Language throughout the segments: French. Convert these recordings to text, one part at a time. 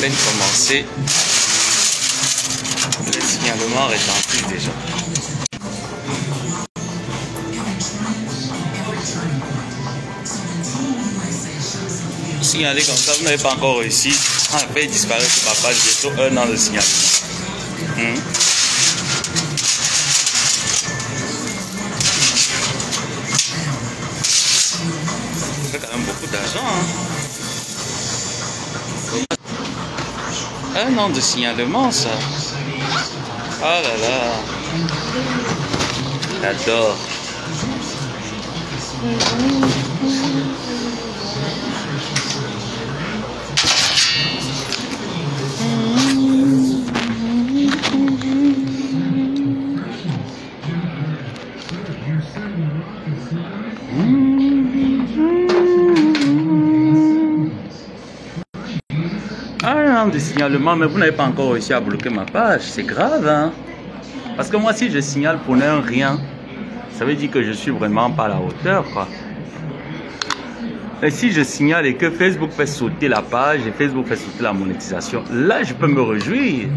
peine commencé. Le signalement retentit déjà. Signaler comme ça, vous n'avez pas encore réussi à faire disparaître ma page bientôt 1 an de signalement. Ça fait quand même beaucoup d'argent. Hein? 1 an de signalement, ça. Ah là là. J'adore. Un an de signalement, mais vous n'avez pas encore réussi à bloquer ma page. C'est grave, hein? Parce que moi, si je signale pour un rien, ça veut dire que je suis vraiment pas à la hauteur, quoi. Et si je signale et que Facebook fait sauter la page et Facebook fait sauter la monétisation, là, je peux me réjouir.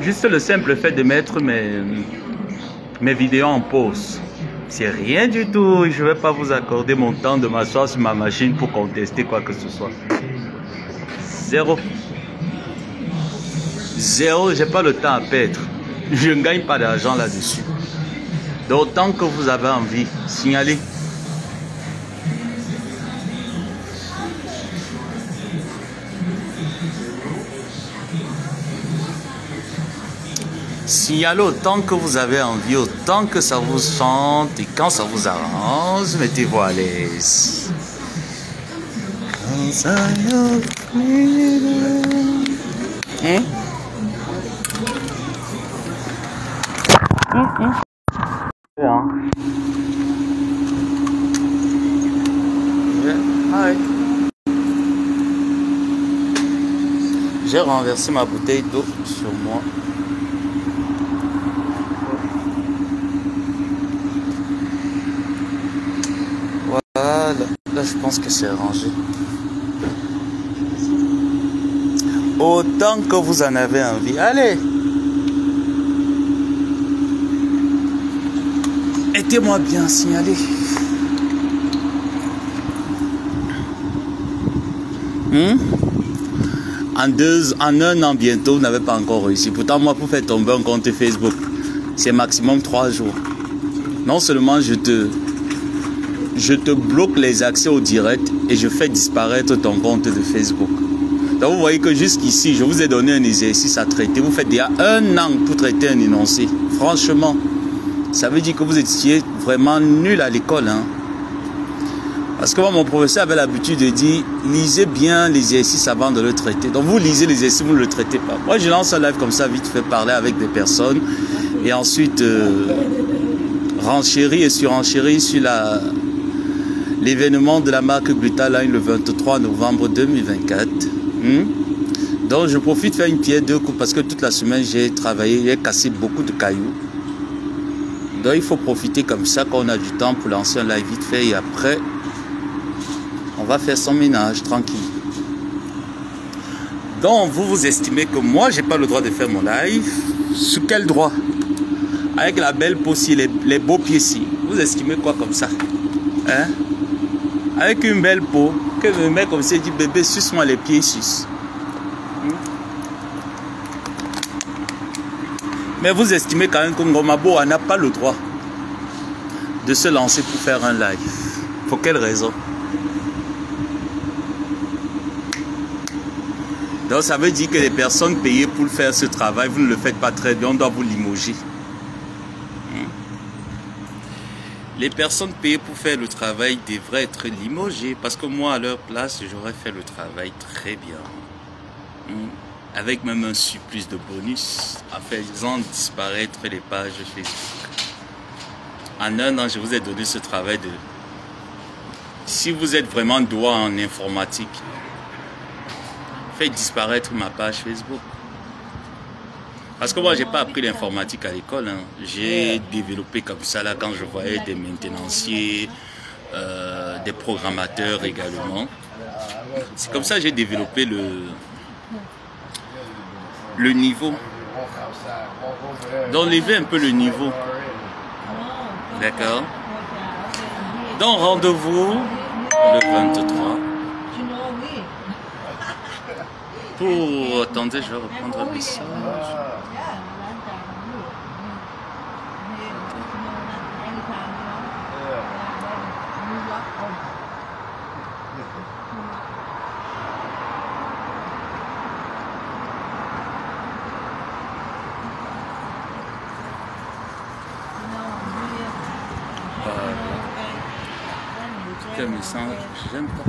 Juste le simple fait de mettre mes vidéos en pause. C'est rien du tout. Je ne vais pas vous accorder mon temps de m'asseoir sur ma machine pour contester quoi que ce soit. Zéro. Zéro, j'ai pas le temps à perdre. Je ne gagne pas d'argent là-dessus. D'autant que vous avez envie, signalez. Signalez autant que vous avez envie, autant que ça vous chante et quand ça vous arrange, mettez-vous à l'aise. J'ai renversé ma bouteille d'eau sur moi. Voilà, là je pense que c'est rangé. Autant que vous en avez envie. Allez! Aidez-moi bien signaler. En 1 an bientôt, vous n'avez pas encore réussi. Pourtant, moi, pour faire tomber un compte Facebook, c'est maximum 3 jours. Non seulement je te bloque les accès au direct et je fais disparaître ton compte de Facebook. Donc vous voyez que jusqu'ici, je vous ai donné un exercice à traiter. Vous faites déjà 1 an pour traiter un énoncé. Franchement, ça veut dire que vous étiez vraiment nul à l'école. Hein? Parce que moi, mon professeur avait l'habitude de dire, lisez bien l'exercice avant de le traiter. Donc vous lisez l'exercice, vous ne le traitez pas. Moi, je lance un live comme ça, vite fait, parler avec des personnes. Et ensuite, renchérir et surenchérir sur l'événement de la marque Glutaline le 23 novembre 2024. Donc je profite de faire une pierre deux coups parce que toute la semaine j'ai travaillé, j'ai cassé beaucoup de cailloux. Donc il faut profiter comme ça quand on a du temps pour lancer un live vite fait et après on va faire son ménage tranquille. Donc vous estimez que moi j'ai pas le droit de faire mon live. Sous quel droit? Avec la belle peau ci, les beaux pieds ci. Vous estimez quoi comme ça? Hein? Avec une belle peau, que le mec comme ça dit bébé suce-moi les pieds suce. Mais vous estimez quand même que Ngomabo n'a pas le droit de se lancer pour faire un live. Pour quelle raison? Donc ça veut dire que les personnes payées pour faire ce travail, vous ne le faites pas très bien, on doit vous limoger. Les personnes payées pour faire le travail devraient être limogées parce que moi, à leur place, j'aurais fait le travail très bien. Avec même un surplus de bonus en faisant disparaître les pages Facebook. En 1 an, je vous ai donné ce travail de... Si vous êtes vraiment doué en informatique, faites disparaître ma page Facebook. Parce que moi, j'ai pas appris l'informatique à l'école. Hein. J'ai développé comme ça là quand je voyais des maintenanciers, des programmateurs également. C'est comme ça que j'ai développé le niveau. D'enlever un peu le niveau. D'accord. Donc rendez-vous le 23. Pour... Attendez, je vais reprendre un message. Quel message, j'aime pas.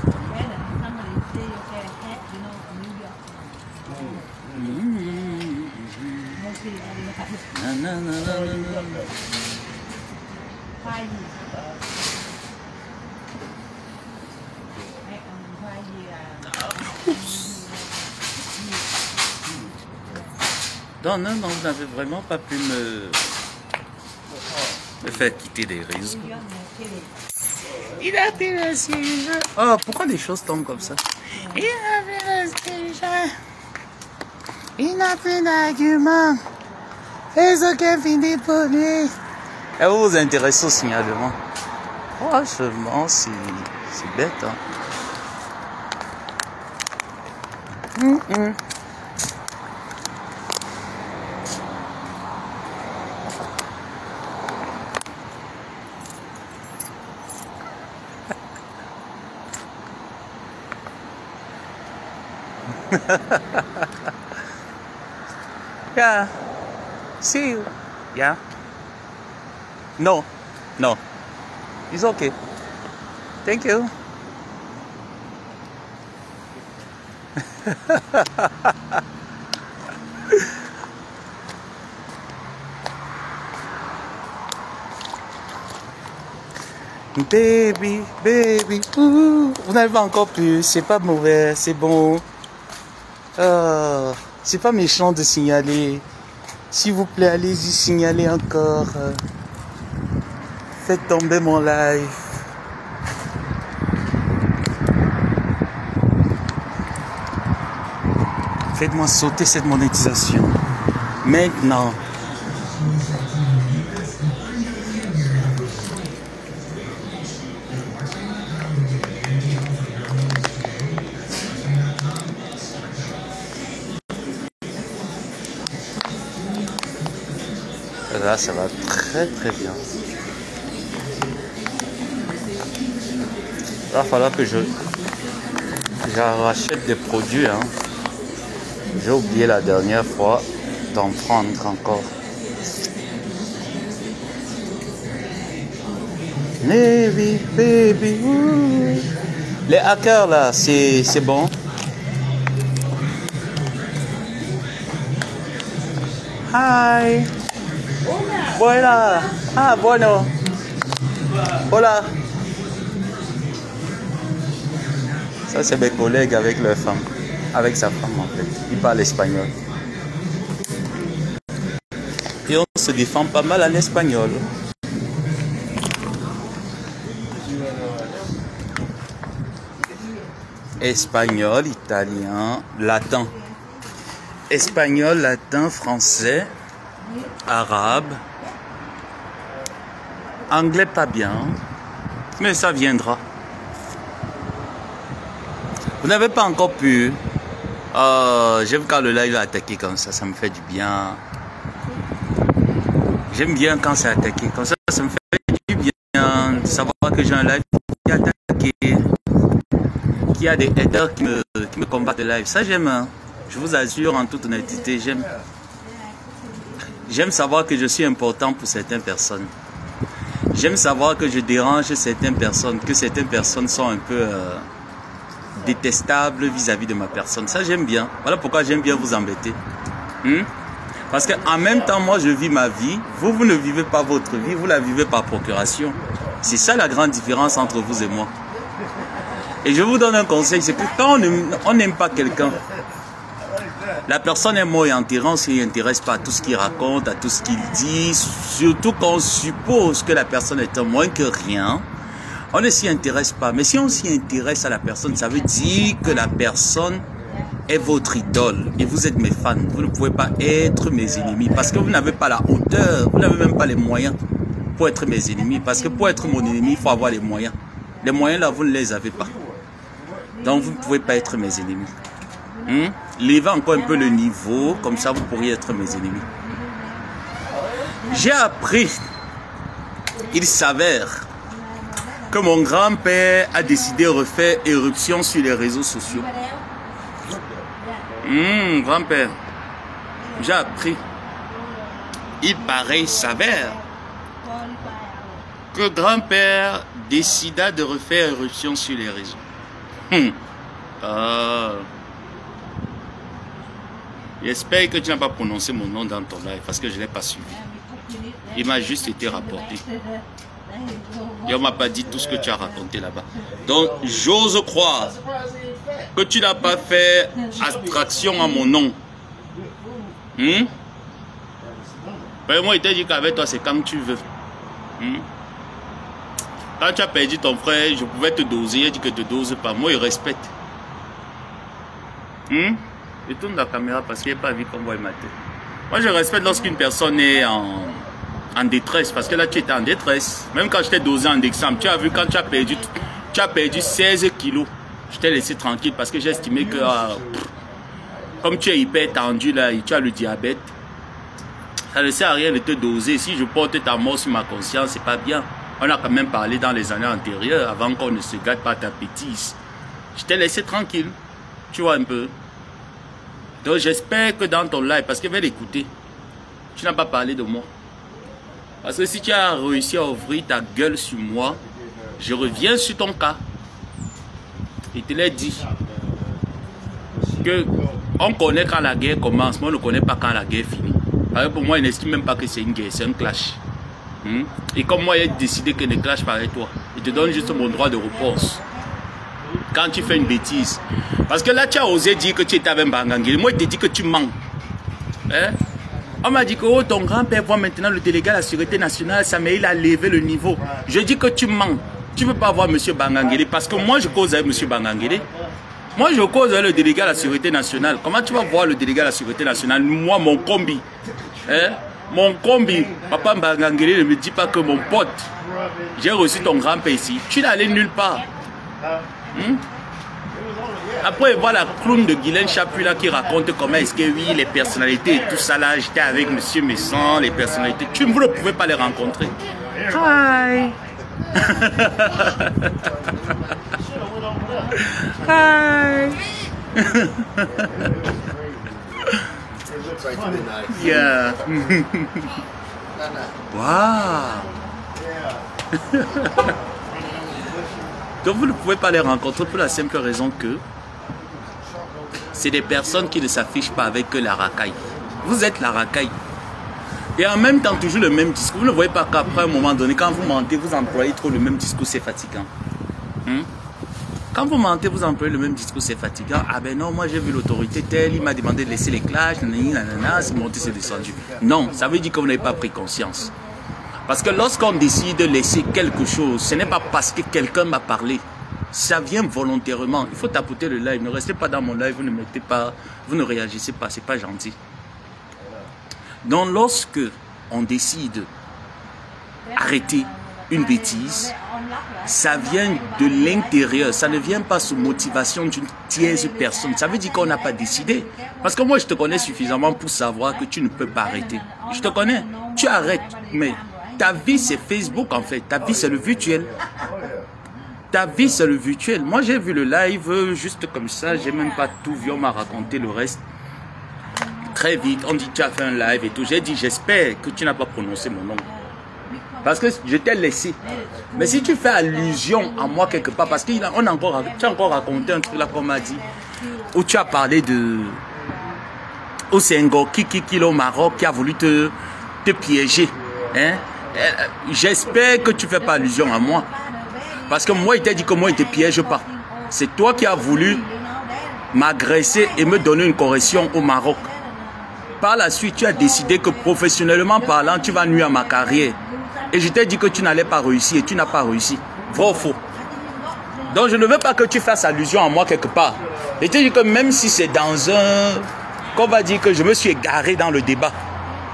Non, non, non, vous n'avez vraiment pas pu me faire quitter des risques. Il a pris le siège. Oh, pourquoi les choses tombent comme ça? Il a pris le siège. Il n'a plus d'argument. Fais aucun fini pour lui. Et vous vous intéressez au signalement? Franchement, c'est bête, hein. Yeah. See you. Yeah. No. No. It's okay. Thank you. Baby, baby, ouh, vous n'avez pas encore pu, c'est pas mauvais, c'est bon. C'est pas méchant de signaler. S'il vous plaît, allez-y, signalez encore. Faites tomber mon live. Faites-moi sauter cette monétisation. Maintenant. Là, ça va très très bien. Il va falloir que je rachète des produits. Hein. J'ai oublié la dernière fois d'en prendre encore. Baby, baby, ouh. Les hackers là, c'est bon. Hi. Voilà. Ah, bueno. Hola. Ça, c'est mes collègues avec leur femme. Avec sa femme, en fait. Ils parlent espagnol. Et on se défend pas mal en espagnol. Espagnol, italien, latin. Espagnol, latin, français, arabe. Anglais pas bien, mais ça viendra. Vous n'avez pas encore pu. J'aime quand le live est attaqué comme ça me fait du bien. J'aime bien quand c'est attaqué comme ça me fait du bien de savoir que j'ai un live qui est attaqué, qui a des haters qui me combattent le live. Ça j'aime, hein. Je vous assure en toute honnêteté, j'aime savoir que je suis important pour certaines personnes. J'aime savoir que je dérange certaines personnes, que certaines personnes sont un peu détestables vis-à-vis de ma personne. Ça, j'aime bien. Voilà pourquoi j'aime bien vous embêter. Parce qu'en même temps, moi, je vis ma vie. Vous ne vivez pas votre vie, vous la vivez par procuration. C'est ça la grande différence entre vous et moi. Et je vous donne un conseil, c'est que quand on n'aime pas quelqu'un, la personne est morte et enterrée, on ne s'y intéresse pas à tout ce qu'il raconte, à tout ce qu'il dit, surtout quand on suppose que la personne est un moins que rien. On ne s'y intéresse pas. Mais si on s'y intéresse à la personne, ça veut dire que la personne est votre idole. Et vous êtes mes fans. Vous ne pouvez pas être mes ennemis. Parce que vous n'avez pas la hauteur. Vous n'avez même pas les moyens pour être mes ennemis. Parce que pour être mon ennemi, il faut avoir les moyens. Les moyens là, vous ne les avez pas. Donc vous ne pouvez pas être mes ennemis. Levez encore un peu le niveau. Comme ça, vous pourriez être mes ennemis. J'ai appris. Il s'avère que mon grand-père a décidé de refaire éruption sur les réseaux sociaux. Grand-père, j'ai appris. Il paraît, il s'avère que grand-père décida de refaire éruption sur les réseaux. J'espère que tu n'as pas prononcé mon nom dans ton live parce que je ne l'ai pas suivi. Il m'a juste été rapporté. Et on ne m'a pas dit tout ce que tu as raconté là-bas. Donc, j'ose croire que tu n'as pas fait abstraction à mon nom. Moi, il t'a dit qu'avec toi, c'est quand tu veux. Quand tu as perdu ton frère, je pouvais te doser. Il a dit que tu ne te doses pas. Moi, il respecte. Je tourne la caméra parce qu'il n'est pas vu qu'on voit ma tête. Moi, je respecte lorsqu'une personne est en détresse, parce que là tu étais en détresse. Même quand je t'ai dosé en décembre, tu as vu quand tu as perdu 16 kilos, je t'ai laissé tranquille parce que j'ai estimé que comme tu es hyper tendu là et tu as le diabète, ça ne sert à rien de te doser. Si je porte ta mort sur ma conscience, c'est pas bien. On a quand même parlé dans les années antérieures avant qu'on ne se gâte pas ta bêtise. Je t'ai laissé tranquille, tu vois un peu. Donc j'espère que dans ton live, parce que je vais l'écouter, tu n'as pas parlé de moi. Parce que si tu as réussi à ouvrir ta gueule sur moi, je reviens sur ton cas. Il te l'a dit. Que on connaît quand la guerre commence, mais on ne connaît pas quand la guerre finit. Alors pour moi, il n'estime même pas que c'est une guerre, c'est un clash. Et comme moi, j'ai décidé que ne clash pas avec toi. Il te donne juste mon droit de réponse. Quand tu fais une bêtise. Parce que là, tu as osé dire que tu étais avec Mbangangele. Moi, il te dit que tu mens. On m'a dit que oh, ton grand-père voit maintenant le délégué à la sécurité nationale, ça mais il a levé le niveau. Je dis que tu mens. Tu ne peux pas voir M. Mbangangele parce que moi je cause avec M. Mbangangele. Moi je cause avec le délégué à la sécurité nationale. Comment tu vas voir le délégué à la sécurité nationale? Moi, mon combi. Mon combi. Papa Mbangangele ne me dit pas que mon pote, j'ai reçu ton grand-père ici. Tu n'es allé nulle part. Après, voilà la clown de Guylaine Chaput qui raconte comment est-ce que oui, les personnalités et tout ça là, j'étais avec M. Messon, les personnalités, vous ne pouvez pas les rencontrer. Hi. Hi. Yeah. Wow. Donc vous ne pouvez pas les rencontrer pour la simple raison que c'est des personnes qui ne s'affichent pas avec la racaille. Vous êtes la racaille. Et en même temps, toujours le même discours. Vous ne voyez pas qu'après un moment donné, quand vous mentez, vous employez trop le même discours, c'est fatigant. Quand vous mentez, vous employez le même discours, c'est fatigant. Ah ben non, moi j'ai vu l'autorité telle, il m'a demandé de laisser les clashs, c'est monté, c'est descendu. Non, ça veut dire que vous n'avez pas pris conscience. Parce que lorsqu'on décide de laisser quelque chose, ce n'est pas parce que quelqu'un m'a parlé. Ça vient volontairement. Il faut tapoter le live. Ne restez pas dans mon live, vous ne mettez pas, vous ne réagissez pas, c'est pas gentil. Donc lorsque on décide d'arrêter une bêtise, ça vient de l'intérieur. Ça ne vient pas sous motivation d'une tierce personne. Ça veut dire qu'on n'a pas décidé. Parce que moi je te connais suffisamment pour savoir que tu ne peux pas arrêter. Je te connais. Tu arrêtes, mais ta vie c'est Facebook en fait. Ta vie c'est le virtuel. Ta vie c'est le virtuel. Moi j'ai vu le live juste comme ça. J'ai même pas tout vu. On m'a raconté le reste. Très vite. On dit tu as fait un live et tout. J'ai dit j'espère que tu n'as pas prononcé mon nom. Parce que je t'ai laissé. Mais si tu fais allusion à moi quelque part. Parce que tu as encore raconté un truc là qu'on m'a dit. Où tu as parlé de Osengo Kiki au Maroc qui a voulu te piéger. J'espère que tu ne fais pas allusion à moi. Parce que moi, il t'a dit que moi, il ne te piège pas. C'est toi qui as voulu m'agresser et me donner une correction au Maroc. Par la suite, tu as décidé que professionnellement parlant, tu vas nuire à ma carrière. Et je t'ai dit que tu n'allais pas réussir et tu n'as pas réussi. Vrai ou faux? Donc je ne veux pas que tu fasses allusion à moi quelque part. Et tu dis que même si c'est dans un... qu'on va dire que je me suis égaré dans le débat,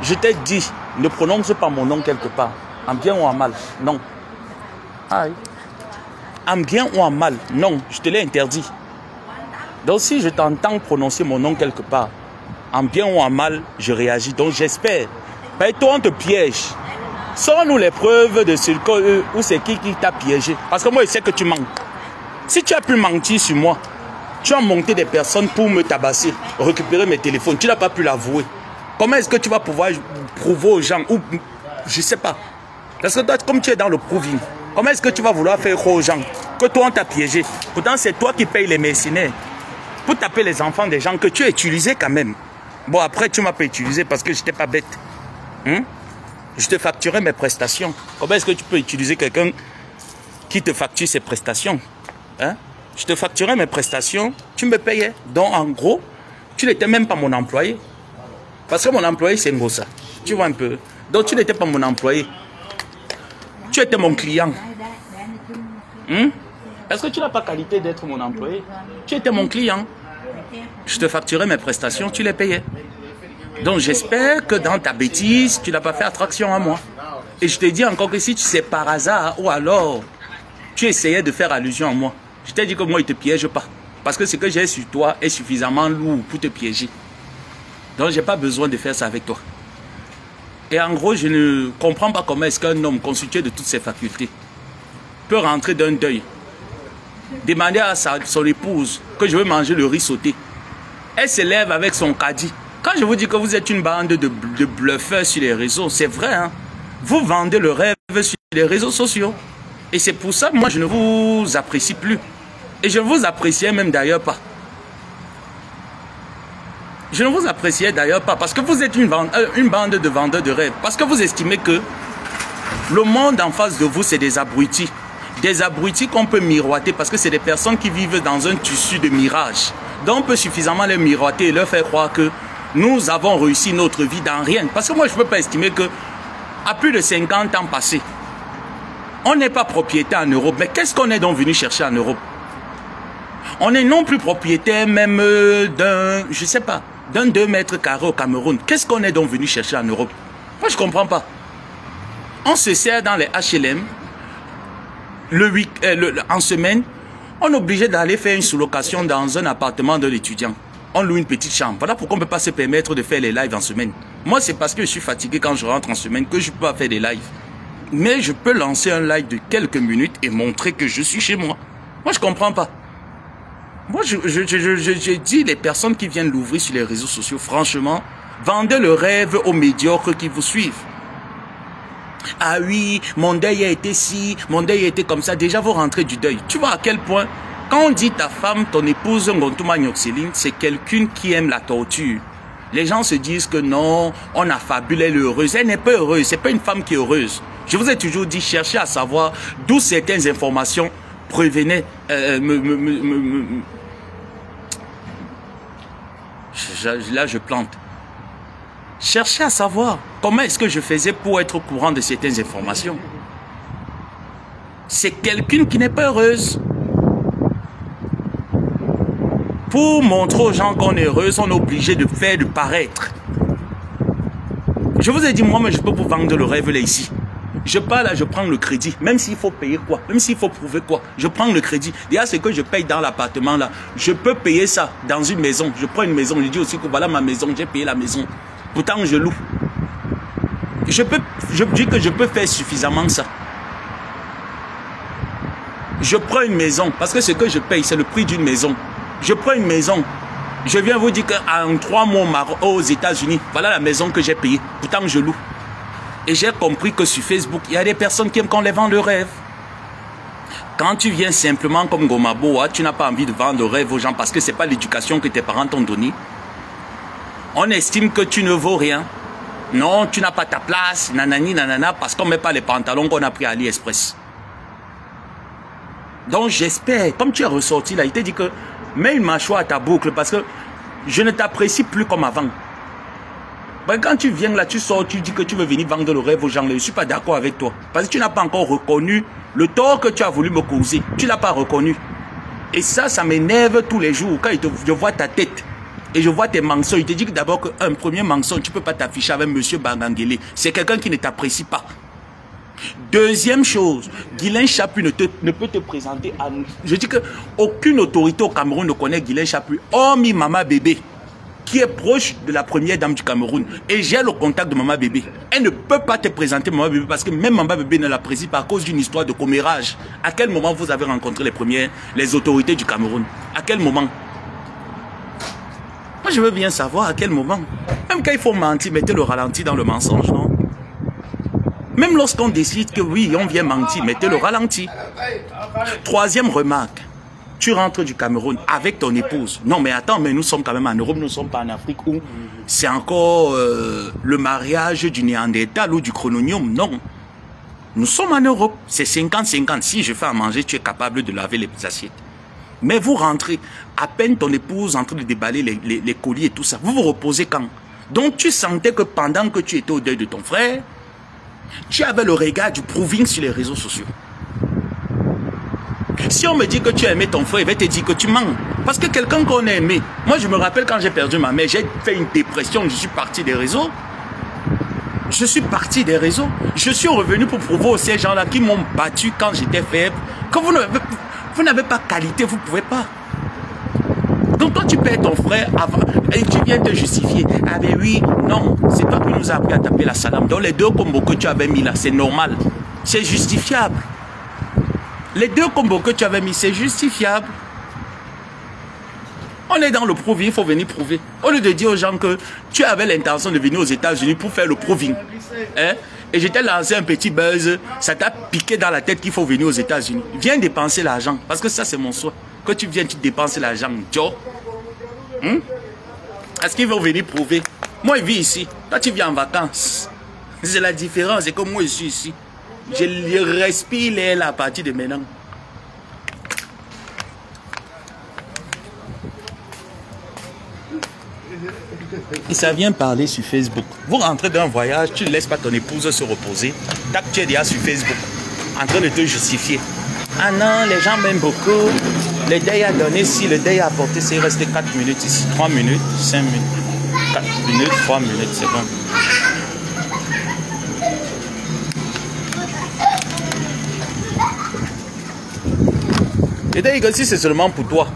je t'ai dit, ne prononce pas mon nom quelque part. En bien ou en mal? Non. Aïe. En bien ou en mal? Non, je te l'ai interdit. Donc si je t'entends prononcer mon nom quelque part, en bien ou en mal, je réagis. Donc j'espère. Mais toi, on te piège. Sors-nous les preuves de ce que ou c'est qui t'a piégé. Parce que moi, je sais que tu mens. Si tu as pu mentir sur moi, tu as monté des personnes pour me tabasser, récupérer mes téléphones. Tu n'as pas pu l'avouer. Comment est-ce que tu vas pouvoir prouver aux gens ou je ne sais pas. Parce que toi, comme tu es dans le proving, comment est-ce que tu vas vouloir faire croire aux gens que toi, on t'a piégé? Pourtant, c'est toi qui payes les mercenaires pour taper les enfants des gens que tu as utilisés quand même. Bon, après, tu ne m'as pas utilisé parce que je n'étais pas bête. Je te facturais mes prestations. Comment est-ce que tu peux utiliser quelqu'un qui te facture ses prestations? Je te facturais mes prestations, tu me payais. Donc, en gros, tu n'étais même pas mon employé. Parce que mon employé, c'est Ngosa. Tu vois un peu. Donc, tu n'étais pas mon employé. Tu étais mon client. Est-ce que tu n'as pas qualité d'être mon employé? Tu étais mon client. Je te facturais mes prestations, tu les payais. Donc, j'espère que dans ta bêtise, tu n'as pas fait attraction à moi. Et je te dis encore que si tu sais par hasard ou alors tu essayais de faire allusion à moi, je t'ai dit que moi, il ne te piège pas. Parce que ce que j'ai sur toi est suffisamment lourd pour te piéger. Donc, je n'ai pas besoin de faire ça avec toi. Et en gros, je ne comprends pas comment est-ce qu'un homme constitué de toutes ses facultés peut rentrer d'un deuil, demander à son épouse que je veux manger le riz sauté. Elle se lève avec son caddie. Quand je vous dis que vous êtes une bande de bluffeurs sur les réseaux, c'est vrai, hein? Vous vendez le rêve sur les réseaux sociaux. Et c'est pour ça que moi, je ne vous apprécie plus. Et je ne vous appréciais même d'ailleurs pas. Je ne vous appréciais d'ailleurs pas parce que vous êtes une bande de vendeurs de rêves. Parce que vous estimez que le monde en face de vous, c'est des abrutis. Des abrutis qu'on peut miroiter parce que c'est des personnes qui vivent dans un tissu de mirage. Donc on peut suffisamment les miroiter et leur faire croire que nous avons réussi notre vie dans rien. Parce que moi, je ne peux pas estimer que à plus de 50 ans passés, on n'est pas propriétaire en Europe. Mais qu'est-ce qu'on est donc venu chercher en Europe? On n'est non plus propriétaire même d'un, je ne sais pas, d'un 2 mètres carrés au Cameroun. Qu'est-ce qu'on est donc venu chercher en Europe? Moi, je ne comprends pas. On se sert dans les HLM, en semaine, on est obligé d'aller faire une sous-location dans un appartement de l'étudiant. On loue une petite chambre. Voilà pourquoi on ne peut pas se permettre de faire les lives en semaine. Moi, c'est parce que je suis fatigué quand je rentre en semaine que je ne peux pas faire des lives. Mais je peux lancer un live de quelques minutes et montrer que je suis chez moi. Moi, je ne comprends pas. Moi, je dis les personnes qui viennent l'ouvrir sur les réseaux sociaux, franchement, vendez le rêve aux médiocres qui vous suivent. Ah oui, mon deuil a été ci, mon deuil a été comme ça. Déjà, vous rentrez du deuil. Tu vois à quel point, quand on dit ta femme, ton épouse, Ngontuma Nyoxeline, c'est quelqu'un qui aime la torture. Les gens se disent que non, on a fabulé, elle est heureuse. Elle n'est pas heureuse, c'est pas une femme qui est heureuse. Je vous ai toujours dit, cherchez à savoir d'où certaines informations provenaient. Là, je plante. Cherchez à savoir comment est-ce que je faisais pour être au courant de certaines informations. C'est quelqu'un qui n'est pas heureuse. Pour montrer aux gens qu'on est heureuse, on est obligé de faire du paraître. Je vous ai dit, moi, mais je peux vous vendre le rêve là ici. Je pars là, je prends le crédit. Même s'il faut payer quoi, même s'il faut prouver quoi, je prends le crédit. Déjà, ce que je paye dans l'appartement là, je peux payer ça dans une maison. Je prends une maison, je dis aussi que voilà ma maison, j'ai payé la maison. Pourtant, je loue. Je dis que je peux faire suffisamment ça. Je prends une maison, parce que ce que je paye, c'est le prix d'une maison. Je prends une maison. Je viens vous dire qu'en 3 mois aux États-Unis, voilà la maison que j'ai payée. Pourtant, je loue. Et j'ai compris que sur Facebook, il y a des personnes qui aiment qu'on les vend le rêve. Quand tu viens simplement comme Gomaboa, tu n'as pas envie de vendre le rêve aux gens parce que ce n'est pas l'éducation que tes parents t'ont donnée. On estime que tu ne vaux rien. Non, tu n'as pas ta place, nanani, nanana, parce qu'on ne met pas les pantalons qu'on a pris à AliExpress. Donc j'espère, comme tu es ressorti là, il t'a dit que mets une mâchoire à ta boucle parce que je ne t'apprécie plus comme avant. Ben, quand tu viens là, tu sors, tu dis que tu veux venir vendre le rêve aux gens, je ne suis pas d'accord avec toi. Parce que tu n'as pas encore reconnu Le tort que tu as voulu me causer, tu ne l'as pas reconnu. Et ça m'énerve tous les jours. Quand je vois ta tête et je vois tes mensonges, il te dit d'abord qu'un premier mensonge, tu ne peux pas t'afficher avec M. Bangangele. C'est quelqu'un qui ne t'apprécie pas. Deuxième chose, Guilain Chapuis ne peut te présenter à nous. Je dis qu'aucune autorité au Cameroun ne connaît Guilain Chapuis, hormis Maman Bébé, qui est proche de la première dame du Cameroun. Et j'ai le contact de Maman Bébé. Elle ne peut pas te présenter Maman Bébé parce que même Maman Bébé ne l'apprécie pas à cause d'une histoire de commérage. À quel moment vous avez rencontré les autorités du Cameroun? À quel moment? Moi je veux bien savoir à quel moment. Même quand il faut mentir, mettez le ralenti dans le mensonge, non? Même lorsqu'on décide que oui, on vient mentir, mettez le ralenti. Troisième remarque. Tu rentres du Cameroun avec ton épouse. Non, mais attends, mais nous sommes quand même en Europe, nous ne sommes pas en Afrique où c'est encore le mariage du Néandertal ou du chrononium. Non. Nous sommes en Europe. C'est 50-50. Si je fais à manger, tu es capable de laver les assiettes. Mais vous rentrez, à peine ton épouse en train de déballer les colis et tout ça. Vous vous reposez quand? Donc tu sentais que pendant que tu étais au deuil de ton frère, tu avais le regard du proving sur les réseaux sociaux. Si on me dit que tu as aimé ton frère, il va te dire que tu mens. Parce que quelqu'un qu'on a aimé, moi je me rappelle quand j'ai perdu ma mère, j'ai fait une dépression, je suis parti des réseaux. Je suis parti des réseaux. Je suis revenu pour prouver aux ces gens-là qui m'ont battu quand j'étais faible. Quand vous n'avez pas qualité, vous ne pouvez pas. Donc quand tu perds ton frère avant, et tu viens te justifier, ah ben oui, non, c'est toi qui nous as appris à taper la salam. Donc les deux combos que tu avais mis là, c'est normal. C'est justifiable. Les deux combos que tu avais mis, c'est justifiable. On est dans le proving, il faut venir prouver. Au lieu de dire aux gens que tu avais l'intention de venir aux États-Unis pour faire le proving. Hein? Et je t'ai lancé un petit buzz, ça t'a piqué dans la tête qu'il faut venir aux États-Unis. Viens dépenser l'argent, parce que ça c'est mon souhait. Que tu viennes, tu dépenses l'argent. Est-ce qu'ils vont venir prouver? Moi je vis ici, toi tu viens en vacances. C'est la différence, c'est que moi je suis ici. Je respire l'air à partir de maintenant. Et ça vient parler sur Facebook. Vous rentrez d'un voyage, tu ne laisses pas ton épouse se reposer. Tac, tu es déjà sur Facebook, en train de te justifier. Ah non, les gens m'aiment beaucoup. Le deuil a donné, si le deuil a apporté, c'est resté 4 minutes ici. 3 minutes, 5 minutes, 4 minutes, 3 minutes, c'est bon. Le deuil ici, c'est seulement pour toi.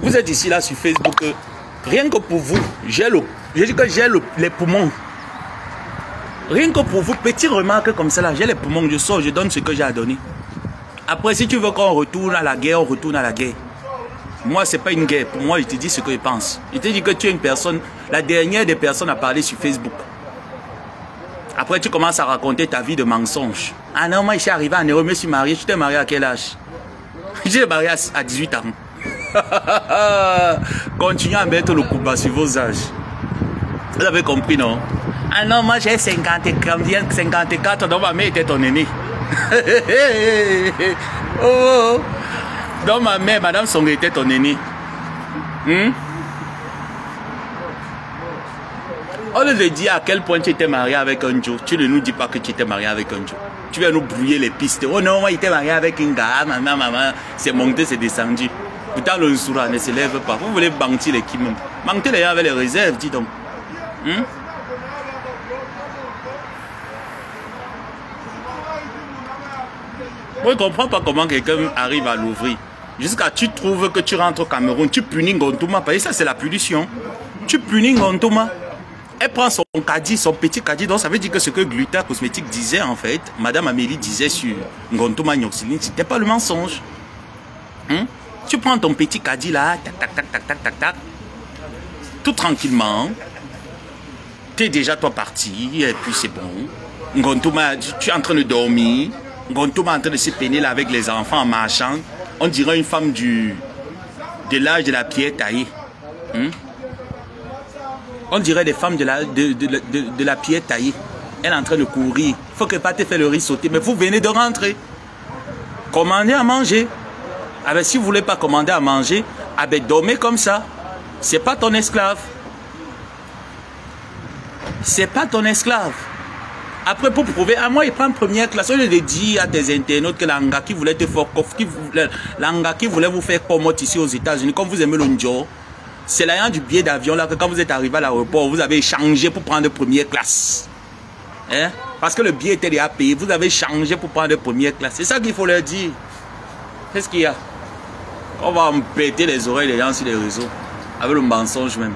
Vous êtes ici, là, sur Facebook. Rien que pour vous, je dis que j'ai les poumons. Rien que pour vous, petite remarque comme ça là, j'ai les poumons, je sors, je donne ce que j'ai à donner. Après, si tu veux qu'on retourne à la guerre, on retourne à la guerre. Moi, c'est pas une guerre. Pour moi, je te dis ce que je pense. Je te dis que tu es une personne, la dernière des personnes à parler sur Facebook. Après, tu commences à raconter ta vie de mensonge. Ah non, moi, je suis arrivé en Europe, je me suis marié. Tu t'es marié à quel âge? Je suis marié à 18 ans. Continuez à mettre le coup bas sur vos âges. Vous avez compris, non? Ah non, moi j'ai 54, donc ma mère était ton aînée. Oh, donc ma mère, Madame Songé était ton aînée. On ne te dit à quel point tu étais marié avec un Joe. Tu ne nous dis pas que tu étais marié avec un Joe. Tu viens nous brouiller les pistes. Oh non, moi il était marié avec une gars. Maman, c'est monté, c'est descendu. Pourtant, le Nsoura ne se lève pas. Vous voulez mentir les qui même. Mentir les gens avec les réserves, dis donc. Moi, je ne comprends pas comment quelqu'un arrive à l'ouvrir. Jusqu'à tu trouves que tu rentres au Cameroun, tu punis Ngontoma. Parce que ça, c'est la punition. Tu punis Ngontoma. Elle prend son caddie, son petit caddie. Donc, ça veut dire que ce que Gluta Cosmétique disait, en fait, Madame Amélie disait sur Ngontoma Nyoxiline, ce n'était pas le mensonge. Tu prends ton petit caddie là, tac, tac, tac, tac, tac, tac, tac, tout tranquillement. Tu es déjà toi parti, et puis c'est bon. Ngontoma, tu es en train de dormir. Ngontoma est en train de se peiner là avec les enfants en marchant. On dirait une femme de l'âge de la pierre taillée. On dirait des femmes de la pierre taillée. Elle est en train de courir. Il faut que pas te fait le riz sauter. Mais vous venez de rentrer. Commandez à manger. Ah ben, si vous ne voulez pas commander à manger, ah ben, dormez comme ça. C'est pas ton esclave. C'est pas ton esclave. Après, pour prouver, à moi, il prend première classe. Au lieu de dire à tes internautes que l'Angaki voulait te faire l'Angaki voulait vous faire commote ici aux États-Unis, comme vous aimez le Njo. C'est l'ayant du billet d'avion là que quand vous êtes arrivé à l'aéroport, vous avez changé pour prendre première classe. Hein? Parce que le billet était déjà payé, vous avez changé pour prendre première classe. C'est ça qu'il faut leur dire. Qu'est-ce qu'il y a? On va me péter les oreilles des gens sur les réseaux. Avec le mensonge même.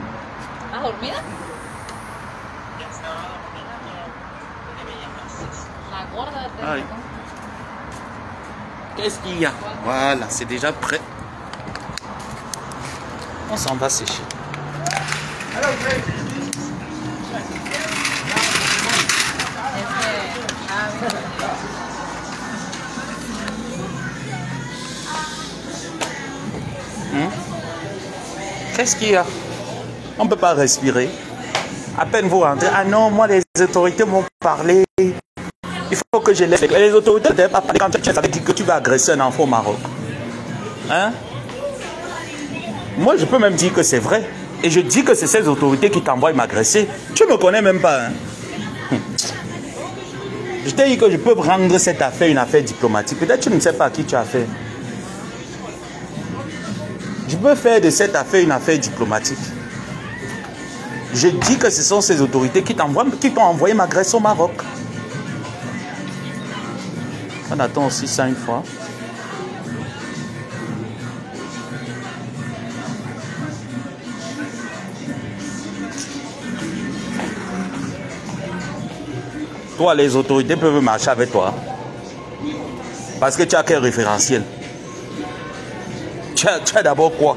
Ah oui. Qu'est-ce qu'il y a? Voilà, c'est déjà prêt. On s'en va sécher. Qu'est-ce qu'il y a? On ne peut pas respirer. À peine vous rentrez. Ah non, moi les autorités m'ont parlé. Il faut que je laisse. Les autorités ne t'avaient pas parlé quand tu avais dit que tu vas agresser un enfant au Maroc. Hein? Moi je peux même dire que c'est vrai. Et je dis que c'est ces autorités qui t'envoient m'agresser. Tu ne me connais même pas. Hein? Je t'ai dit que je peux rendre cette affaire une affaire diplomatique. Peut-être que tu ne sais pas à qui tu as affaire. Je peux faire de cette affaire une affaire diplomatique. Je dis que ce sont ces autorités qui t'ont envoyé m'agresser au Maroc. On attend aussi ça une fois. Toi, les autorités peuvent marcher avec toi. Parce que tu as quel référentiel? Tu as d'abord quoi?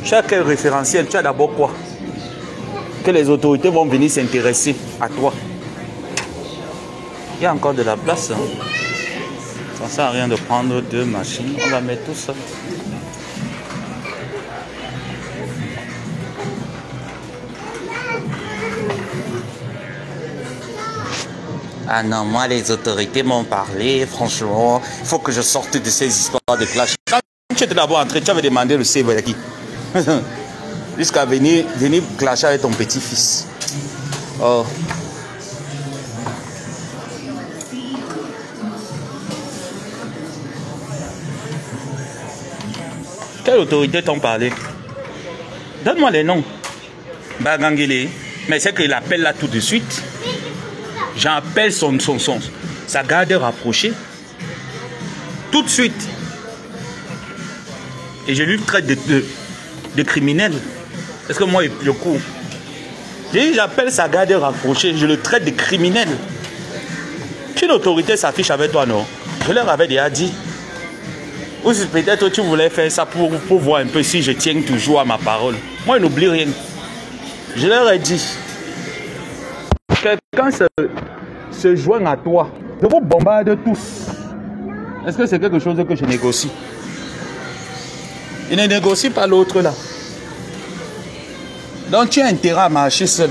Tu as quel référentiel? Tu as d'abord quoi? Que les autorités vont venir s'intéresser à toi. Il y a encore de la place. Hein. Ça ne sert à rien de prendre deux machines. On va mettre tout ça. Ah non, moi les autorités m'ont parlé, franchement, il faut que je sorte de ces histoires de clash. Quand tu étais d'abord entré, tu avais demandé le CV à qui? Jusqu'à venir clasher avec ton petit-fils. Oh. Quelle autorité t'ont parlé? Donne-moi les noms. Bagangele. Mais c'est qu'il appelle là tout de suite. J'appelle sa garde rapprochée. Tout de suite. Et je lui traite de criminel. Est-ce que moi, je cours? J'appelle sa garde rapprochée. Je le traite de criminel. Qu'une autorité s'affiche avec toi, non? Je leur avais déjà dit. Ou si peut-être tu voulais faire ça pour voir un peu si je tiens toujours à ma parole. Moi, je n'oublie rien. Je leur ai dit. Quelqu'un se joint à toi. Je vous bombarde tous. Est-ce que c'est quelque chose que je négocie? Il ne négocie pas l'autre là. Donc tu as intérêt à marcher seul.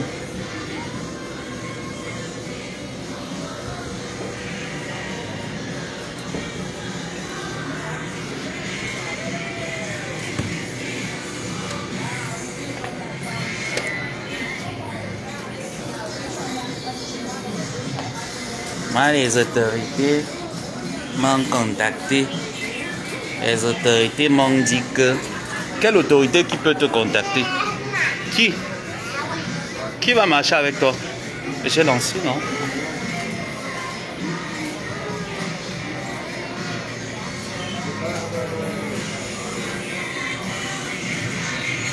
Moi, les autorités m'ont contacté. Les autorités m'ont dit que... Quelle autorité qui peut te contacter? Qui? Qui va marcher avec toi? J'ai lancé, non?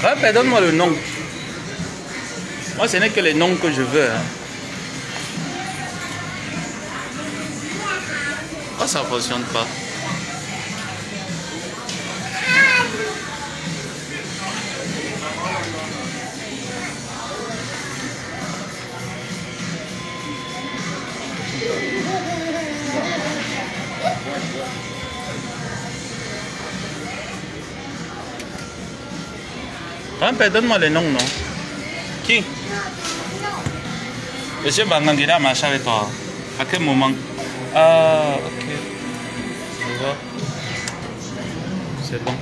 Ouais, donne-moi le nom. Moi, ce n'est que les noms que je veux. Hein. Oh, ça ne fonctionne pas. Donne-moi les noms, non? Qui? Monsieur Bangangida marche avec toi. À quel moment? Ah, ok. Je vois. C'est bon.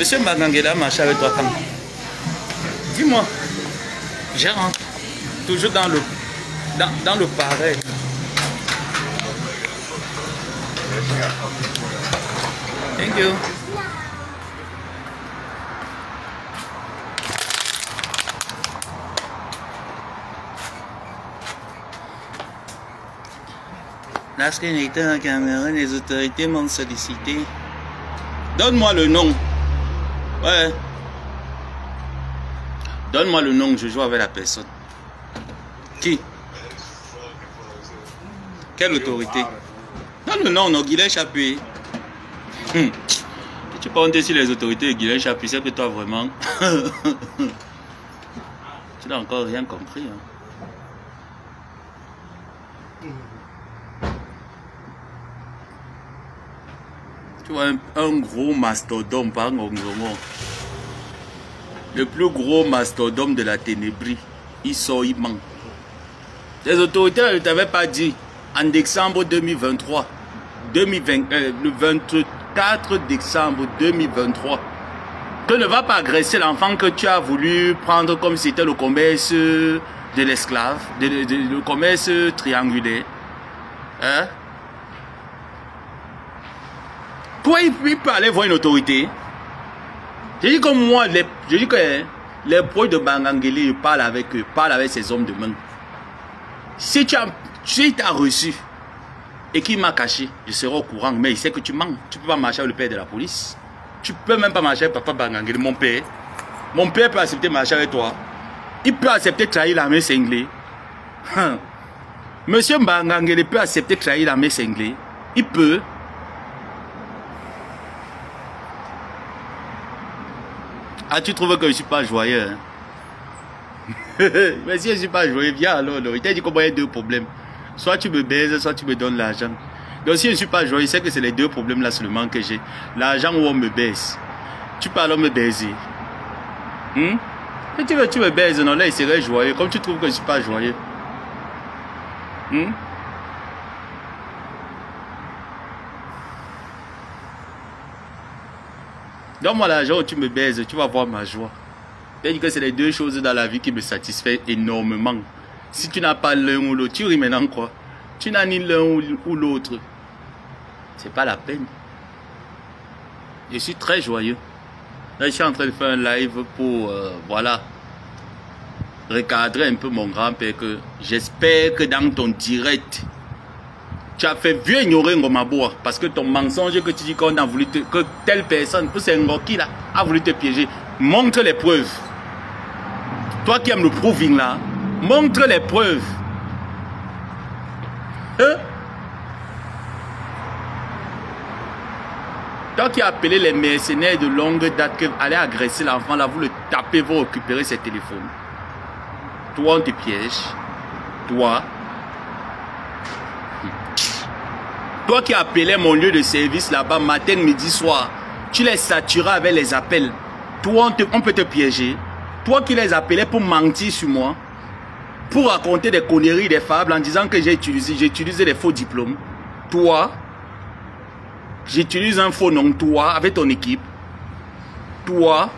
Monsieur Mbangangela marche avec toi quand? Dis-moi. J'ai rentré. Toujours dans le pareil. Thank you. Lorsqu'il était en Cameroun, les autorités m'ont sollicité. Donne-moi le nom. Ouais. Donne-moi le nom, je joue avec la personne. Qui? Quelle autorité? Donne le nom, non, Guilain Chapuis. Tu peux monter sur les autorités de Guilain Chapuis, c'est que toi vraiment. Tu n'as encore rien compris. Hein. Tu vois un gros mastodome par Ngongomo. Le plus gros mastodome de la ténébrie. Il sort, il manque. Les autorités ne t'avaient pas dit en décembre 2023, le 24 décembre 2023, que ne va pas agresser l'enfant que tu as voulu prendre comme si c'était le commerce de l'esclave, le commerce triangulaire. Hein? Toi, il peut aller voir une autorité. Je dis comme moi, je dis que les proches de Mbangangele parlent avec eux, parlent avec ces hommes de main. Si tu as reçu et qu'il m'a caché, je serai au courant, mais il sait que tu mens. Tu ne peux pas marcher avec le père de la police. Tu ne peux même pas marcher avec papa Mbangangele, mon père. Mon père peut accepter de marcher avec toi. Il peut accepter de trahir l'armée cinglée. Monsieur Mbangangele peut accepter de trahir l'armée cinglée. Il peut. Ah, tu trouves que je ne suis pas joyeux, hein? Mais si je ne suis pas joyeux, viens alors. Il t'a dit comment il y a deux problèmes. Soit tu me baises, soit tu me donnes l'argent. Donc si je ne suis pas joyeux, c'est que c'est les deux problèmes là seulement que j'ai. L'argent ou on me baise. Tu peux alors me baiser. Si tu veux, tu me baises, non, là il serait joyeux. Comme tu trouves que je ne suis pas joyeux. Donne-moi l'argent ou tu me baises, tu vas voir ma joie. C'est-à-dire que c'est les deux choses dans la vie qui me satisfait énormément. Si tu n'as pas l'un ou l'autre, tu ris maintenant quoi? Tu n'as ni l'un ou l'autre. C'est pas la peine. Je suis très joyeux. Là, je suis en train de faire un live pour, voilà, recadrer un peu mon grand-père. J'espère que dans ton direct, tu as fait vieux ignorer Ngomaboa. Parce que ton mensonge que tu dis qu'on a voulu que telle personne, pour c'est Ngoki là, a voulu te piéger. Montre les preuves. Toi qui aimes le proving là, montre les preuves. Toi qui as appelé les mercenaires de longue date qui allaient agresser l'enfant là, vous le tapez, vous récupérez ses téléphones. Toi on te piège. Toi qui appelais mon lieu de service là-bas matin, midi, soir, tu les saturais avec les appels. Toi, on peut te piéger. Toi qui les appelais pour mentir sur moi, pour raconter des conneries, des fables en disant que j'ai utilisé des faux diplômes. Toi, j'utilise un faux nom, toi, avec ton équipe. Toi,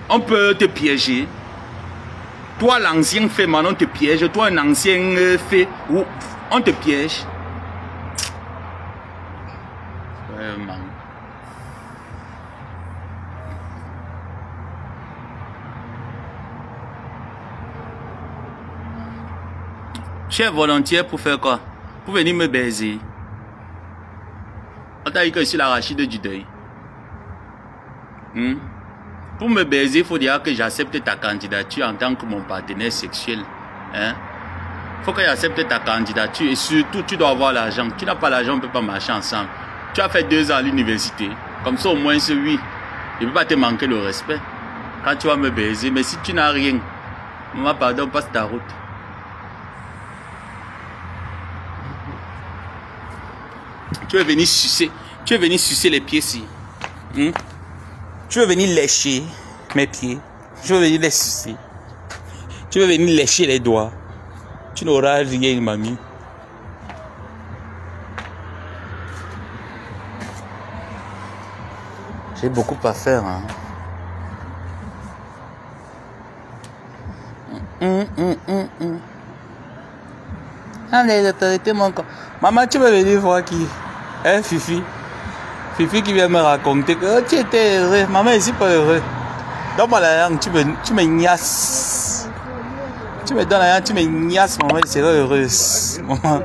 on peut te piéger. Toi, l'ancien fait, maintenant on te piège. Toi, un ancien fait, on te piège. Vraiment. Tu es volontaire pour faire quoi? Pour venir me baiser. On t'a dit que je suis l'arachide du deuil. Pour me baiser, il faut dire que j'accepte ta candidature en tant que mon partenaire sexuel. Il faut que j'accepte ta candidature et surtout, tu dois avoir l'argent. Tu n'as pas l'argent, on ne peut pas marcher ensemble. Tu as fait 2 ans à l'université. Comme ça, au moins, c'est oui. Je ne peux pas te manquer le respect. Quand tu vas me baiser, mais si tu n'as rien, maman, pardon, passe ta route. Tu veux venir sucer les pieds ici. Tu veux venir lécher mes pieds. Je veux venir les sucer. Tu veux venir lécher les doigts. Tu n'auras rien, mamie. J'ai beaucoup à faire, hein. Ah, les autorités m'ont... Maman, tu veux venir voir qui? Hein, Fifi? Fifi qui vient me raconter que tu étais heureux. Maman, je ne suis pas heureux. Donne-moi la langue, tu me niasses. Tu me donnes la langue, tu me niasses, maman, je serai heureuse. Maman.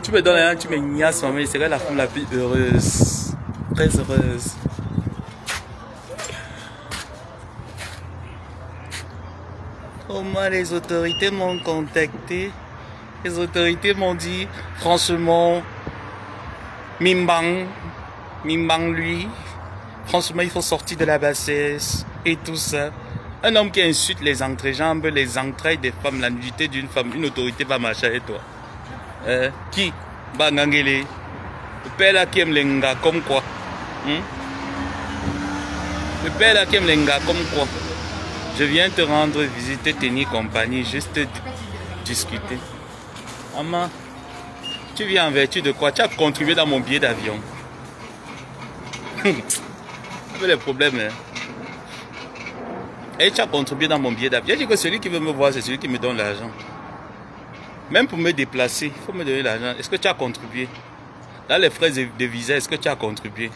Tu me donnes la langue, tu me niasses, maman, je serai la femme la plus heureuse. Très heureuse. Au moins, les autorités m'ont contacté. Les autorités m'ont dit, franchement, Mimbang lui, franchement, il faut sortir de la bassesse et tout ça. Un homme qui insulte les entrejambes, les entrailles des femmes, la nudité d'une femme, une autorité va marcher avec toi. Qui? Bangangele. Le père là qui aime les gars comme quoi? Le père là qui aime les gars comme quoi? Je viens te rendre visite, tenir compagnie, juste discuter. Maman, tu viens en vertu de quoi? Tu as contribué dans mon billet d'avion. C'est le problème. Hein? Et tu as contribué dans mon billet d'avion. J'ai dit que celui qui veut me voir, c'est celui qui me donne l'argent. Même pour me déplacer, il faut me donner l'argent. Est-ce que tu as contribué? Dans les frais de visa, est-ce que tu as contribué?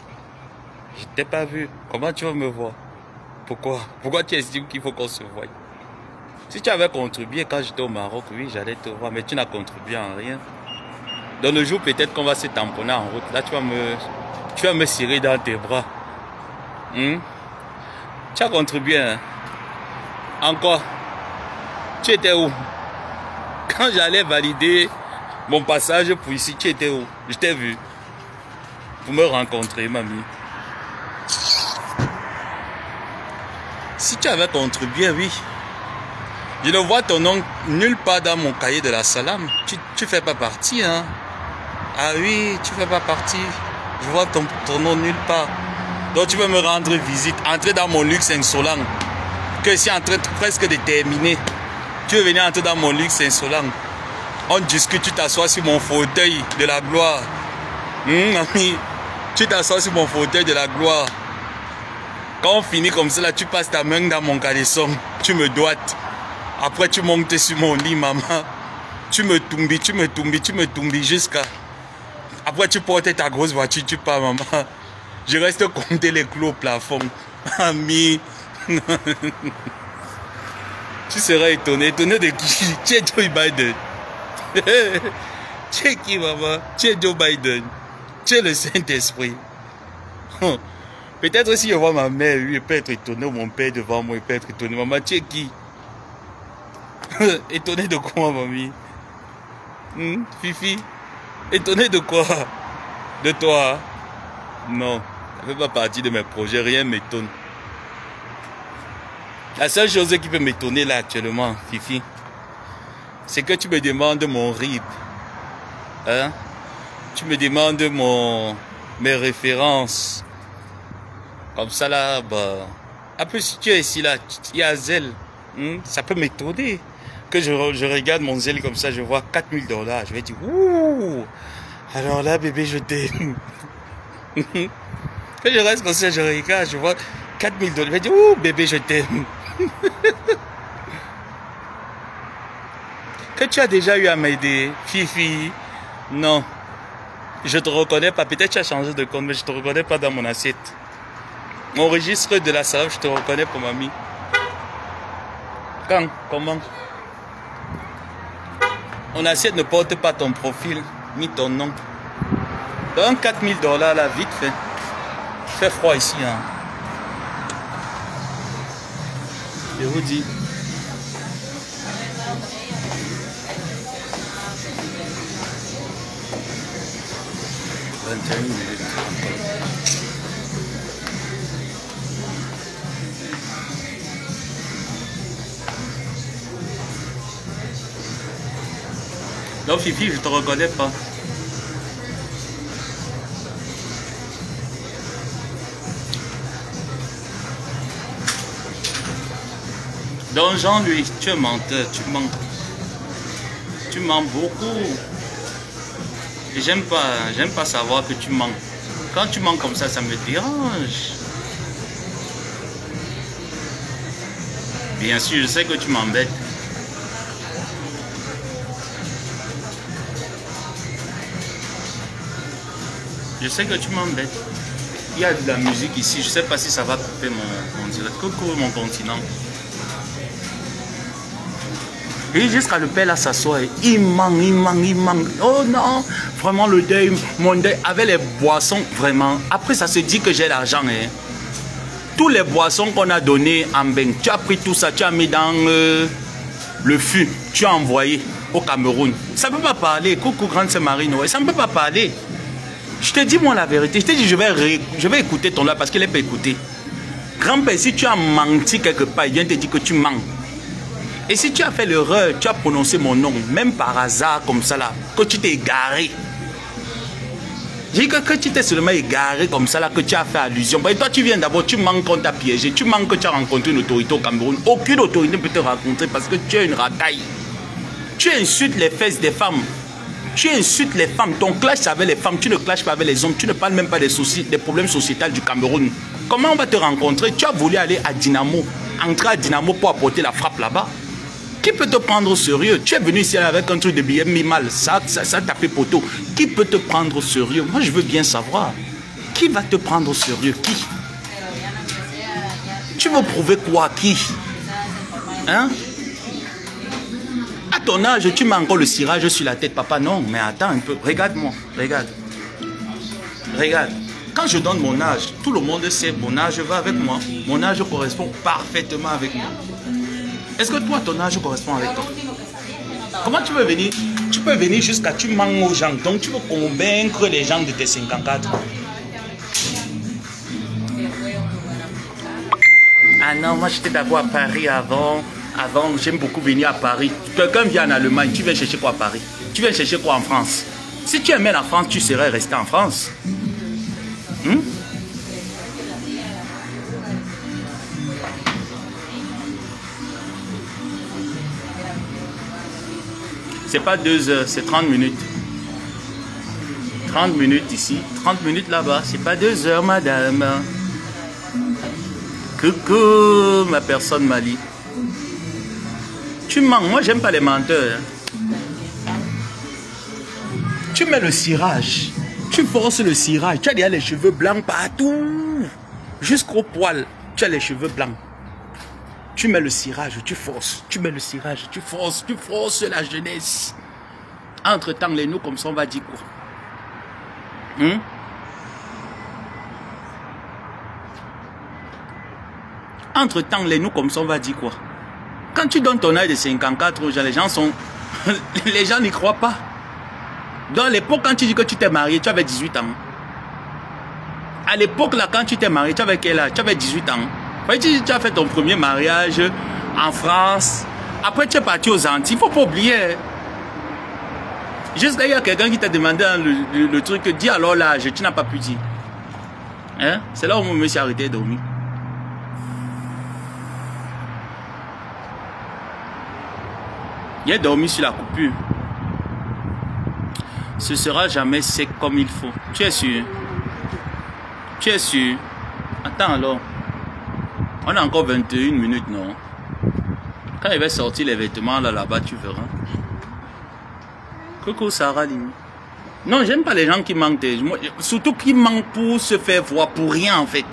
Je ne t'ai pas vu. Comment tu vas me voir? Pourquoi? Pourquoi tu estimes qu'il faut qu'on se voie? Si tu avais contribué quand j'étais au Maroc, oui, j'allais te voir, mais tu n'as contribué en rien. Dans le jour, peut-être qu'on va se tamponner en route. Là, tu vas me serrer dans tes bras. Tu as contribué, hein? Encore. Tu étais où? Quand j'allais valider mon passage pour ici, tu étais où? Je t'ai vu. Pour me rencontrer, mamie. Si tu avais contribué, oui. Je ne vois ton nom nulle part dans mon cahier de la Salam. Tu fais pas partie, hein? Ah oui, tu fais pas partie. Je vois ton nom nulle part. Donc tu veux me rendre visite, entrer dans mon luxe insolent. Que je suis en train presque de terminer. Tu veux venir entrer dans mon luxe insolent. On discute, tu t'assois sur mon fauteuil de la gloire. Ami, tu t'assois sur mon fauteuil de la gloire. Quand on finit comme ça, là, tu passes ta main dans mon caleçon. Tu me doites. Après, tu montes sur mon lit, maman. Tu me toumbis jusqu'à... Après, tu portes ta grosse voiture, tu pars, maman. Je reste compter les clous au plafond. Ami. Tu seras étonné. Étonné de qui? Tu es Joe Biden. Tu es qui, maman? Tu es Joe Biden. Tu es le Saint-Esprit. Peut-être si je vois ma mère, lui, elle peut être étonnée, ou mon père devant moi, il peut être étonné. Maman, tu es qui? Étonné de quoi, mamie? Fifi? Étonné de quoi? De toi? Non, ça ne fait pas partie de mes projets, rien ne m'étonne. La seule chose qui peut m'étonner là actuellement, Fifi, c'est que tu me demandes mon RIB. Hein? Tu me demandes mes réfrères. Comme ça là, bah... Après, si tu es ici là, il y a Zelle. Ça peut m'étonner. Que je regarde mon Zelle comme ça, je vois 4 000 $. Je vais dire, ouh! Alors là, bébé, je t'aime. Que je reste comme ça, je regarde, je vois 4 000 $. Je vais dire, ouh, bébé, je t'aime. Que tu as déjà eu à m'aider, Fifi? Non. Je te reconnais pas. Peut-être tu as changé de compte, mais je te reconnais pas dans mon assiette. Mon registre de la salade, je te reconnais pour mamie. Quand? Comment? Mon assiette ne porte pas ton profil, ni ton nom. Donc 4 000 $ là, vite fait. Il fait froid ici, hein. Je vous dis. Non, Fifi, je te reconnais pas. Donc Jean, lui, tu es menteur, tu mens. Tu mens beaucoup. Et j'aime pas savoir que tu mens. Quand tu mens comme ça me dérange. Bien sûr, je sais que tu m'embêtes. Je sais que tu m'embêtes. Il y a de la musique ici. Je ne sais pas si ça va couper mon direct. Coucou mon continent. Et jusqu'à le père là s'assoit. Il manque. Oh non. Vraiment le deuil. Mon deuil avec les boissons. Vraiment. Après ça se dit que j'ai l'argent. Hein. Tous les boissons qu'on a donné en bain. Tu as pris tout ça. Tu as mis dans le fût. Tu as envoyé au Cameroun. Ça ne peut pas parler. Coucou grande sœur Marine. Ouais, ça ne peut pas parler. Je te dis moi la vérité, je te dis je vais écouter ton là parce qu'il n'est pas écouté. Grand-père, si tu as menti quelque part, il vient te dire que tu mens. Et si tu as fait l'erreur, tu as prononcé mon nom, même par hasard comme ça là, que tu t'es égaré. J'ai dit que tu t'es seulement égaré comme ça là, que tu as fait allusion. Et toi tu viens d'abord, tu manques qu'on t'a piégé, tu manques que tu as rencontré une autorité au Cameroun. Aucune autorité ne peut te rencontrer parce que tu es une racaille. Tu insultes les fesses des femmes. Tu insultes les femmes, ton clash avec les femmes, tu ne clashes pas avec les hommes, tu ne parles même pas des problèmes sociétals du Cameroun. Comment on va te rencontrer? Tu as voulu aller à Dynamo, entrer à Dynamo pour apporter la frappe là-bas. Qui peut te prendre au sérieux? Tu es venu ici avec un truc de billet mi-mal, ça tapé poteau. Qui peut te prendre au sérieux? Moi je veux bien savoir. Qui va te prendre au sérieux? Qui? Tu veux prouver quoi? Qui? Hein? À ton âge, tu mets encore le cirage sur la tête, papa. Non, mais attends un peu. Regarde-moi. Regarde. Regarde. Quand je donne mon âge, tout le monde sait mon âge va avec moi. Mon âge correspond parfaitement avec moi. Est-ce que toi, ton âge correspond avec toi? Comment tu veux venir? Tu peux venir jusqu'à tu manques aux gens. Donc, tu veux convaincre les gens de tes 54. Ah non, moi, j'étais d'abord à Paris avant. Avant, j'aime beaucoup venir à Paris. Quelqu'un vient en Allemagne, tu viens chercher quoi à Paris? Tu viens chercher quoi en France? Si tu aimais la France, tu serais resté en France. C'est pas 2 heures, c'est 30 minutes. 30 minutes ici, 30 minutes là-bas. C'est pas 2 heures, madame. Coucou, ma personne Mali. Tu mens, moi j'aime pas les menteurs. Tu mets le cirage, tu forces le cirage, tu as déjà les cheveux blancs partout, jusqu'au poil, tu as les cheveux blancs. Tu mets le cirage, tu forces, tu mets le cirage, tu forces la jeunesse. Entre-temps, les nous comme ça, on va dire quoi? Entre-temps, les nous comme ça, on va dire quoi? Quand tu donnes ton âge de 54 aux gens, les gens n'y croient pas. Dans l'époque, quand tu dis que tu t'es marié, tu avais 18 ans. À l'époque, là, quand tu t'es marié, tu avais quel âge? Tu avais 18 ans. Tu as fait ton premier mariage en France. Après, tu es parti aux Antilles. Il ne faut pas oublier. Jusqu'à il y a quelqu'un qui t'a demandé le truc. Dis alors l'âge, tu n'as pas pu dire. Hein? C'est là où je me suis arrêté de dormir. Il a dormi sur la coupure. Ce sera jamais sec comme il faut. Tu es sûr? Tu es sûr? Attends alors. On a encore 21 minutes, non? Quand il va sortir les vêtements là-bas, tu verras. Coucou Sarah Limi. Non, j'aime pas les gens qui manquent. Surtout qui manquent pour se faire voir, pour rien en fait.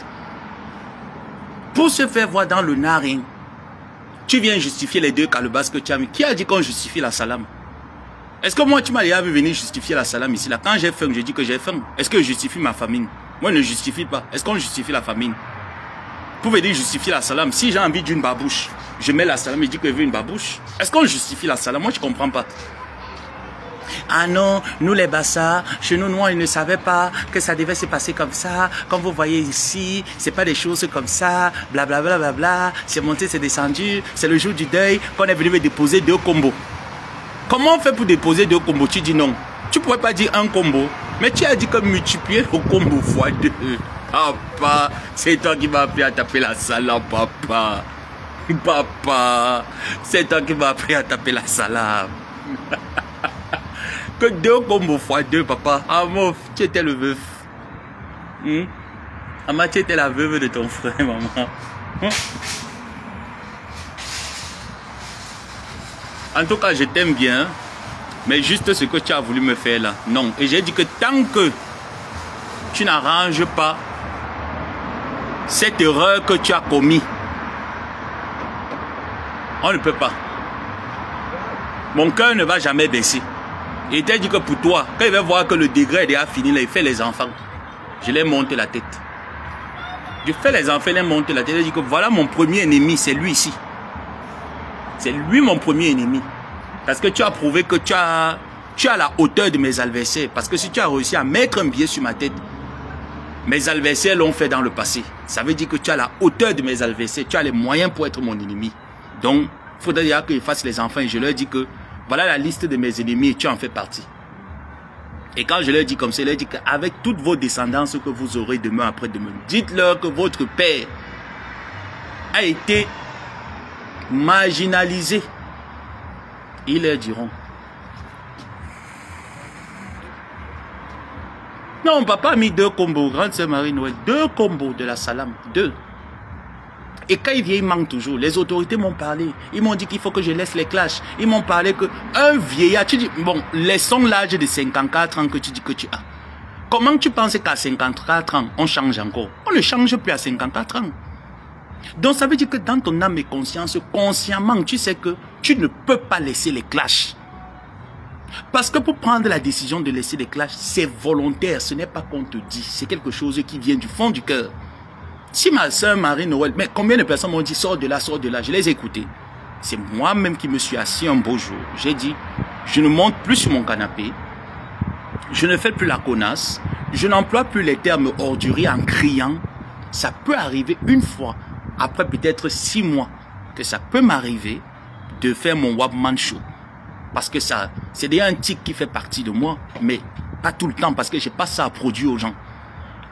Pour se faire voir dans le narin. Tu viens justifier les 2 calebasses que tu as mis. Qui a dit qu'on justifie la salame? Est-ce que moi, tu m'as déjà vu venir justifier la salame ici là? Quand j'ai faim, je dis que j'ai faim. Est-ce que je justifie ma famine? Moi, je ne justifie pas. Est-ce qu'on justifie la famine? Vous pouvez dire justifier la salame. Si j'ai envie d'une babouche, je mets la salame et je dis que je veux une babouche. Est-ce qu'on justifie la salame? Moi, je ne comprends pas. Ah non, nous les Bassa, chez nous, ils ne savaient pas que ça devait se passer comme ça. Comme vous voyez ici, c'est pas des choses comme ça, blablabla, bla, bla, bla. C'est monté, c'est descendu. C'est le jour du deuil qu'on est venu me déposer 2 combos. Comment on fait pour déposer 2 combos? Tu dis non. Tu pourrais pas dire un combo, mais tu as dit que multiplier le combo fois 2. Papa, c'est toi qui m'as appris à taper la salade, papa. Papa, c'est toi qui m'as appris à taper la salade. Que 2 combos fois 2, papa. Ah, mon, tu étais le veuf. Ama, tu étais la veuve de ton frère, maman. En tout cas, je t'aime bien. Mais juste ce que tu as voulu me faire là. Non. Et j'ai dit que tant que tu n'arranges pas cette erreur que tu as commise, on ne peut pas. Mon cœur ne va jamais baisser. Et il t'a dit que pour toi, quand il va voir que le degré est déjà fini, là, il fait les enfants. Je l'ai monté la tête. Je fais les enfants, je l'ai monté la tête. Il dit que voilà mon premier ennemi, c'est lui ici. C'est lui mon premier ennemi. Parce que tu as prouvé que tu as la hauteur de mes adversaires. Parce que si tu as réussi à mettre un billet sur ma tête, mes adversaires l'ont fait dans le passé. Ça veut dire que tu as la hauteur de mes adversaires. Tu as les moyens pour être mon ennemi. Donc, il faudrait dire qu'ils fassent les enfants. Et je leur dis que voilà la liste de mes ennemis et tu en fais partie. Et quand je leur dis comme ça, je leur dis qu'avec toutes vos descendances que vous aurez demain après-demain, dites-leur que votre père a été marginalisé. Ils leur diront. Non, papa a mis 2 combos, grande sœur Marie-Noël, 2 combos de la salam, 2. Et quand il vient, il manque toujours. Les autorités m'ont parlé. Ils m'ont dit qu'il faut que je laisse les clashs. Ils m'ont parlé qu'un vieillard, tu dis, bon, laissons l'âge de 54 ans que tu dis que tu as. Comment tu penses qu'à 54 ans, on change encore? On ne change plus à 54 ans. Donc ça veut dire que dans ton âme et conscience, consciemment, tu sais que tu ne peux pas laisser les clashs. Parce que pour prendre la décision de laisser les clashs, c'est volontaire, ce n'est pas qu'on te dit. C'est quelque chose qui vient du fond du cœur. Si ma soeur Marie-Noël, mais combien de personnes m'ont dit sors de là, je les ai écoutées. C'est moi-même qui me suis assis un beau jour. J'ai dit, je ne monte plus sur mon canapé, je ne fais plus la connasse, je n'emploie plus les termes orduriers en criant. Ça peut arriver une fois, après peut-être 6 mois, que ça peut m'arriver de faire mon Wapman Show. Parce que ça, c'est déjà un tic qui fait partie de moi, mais pas tout le temps, parce que je passe ça à produire aux gens.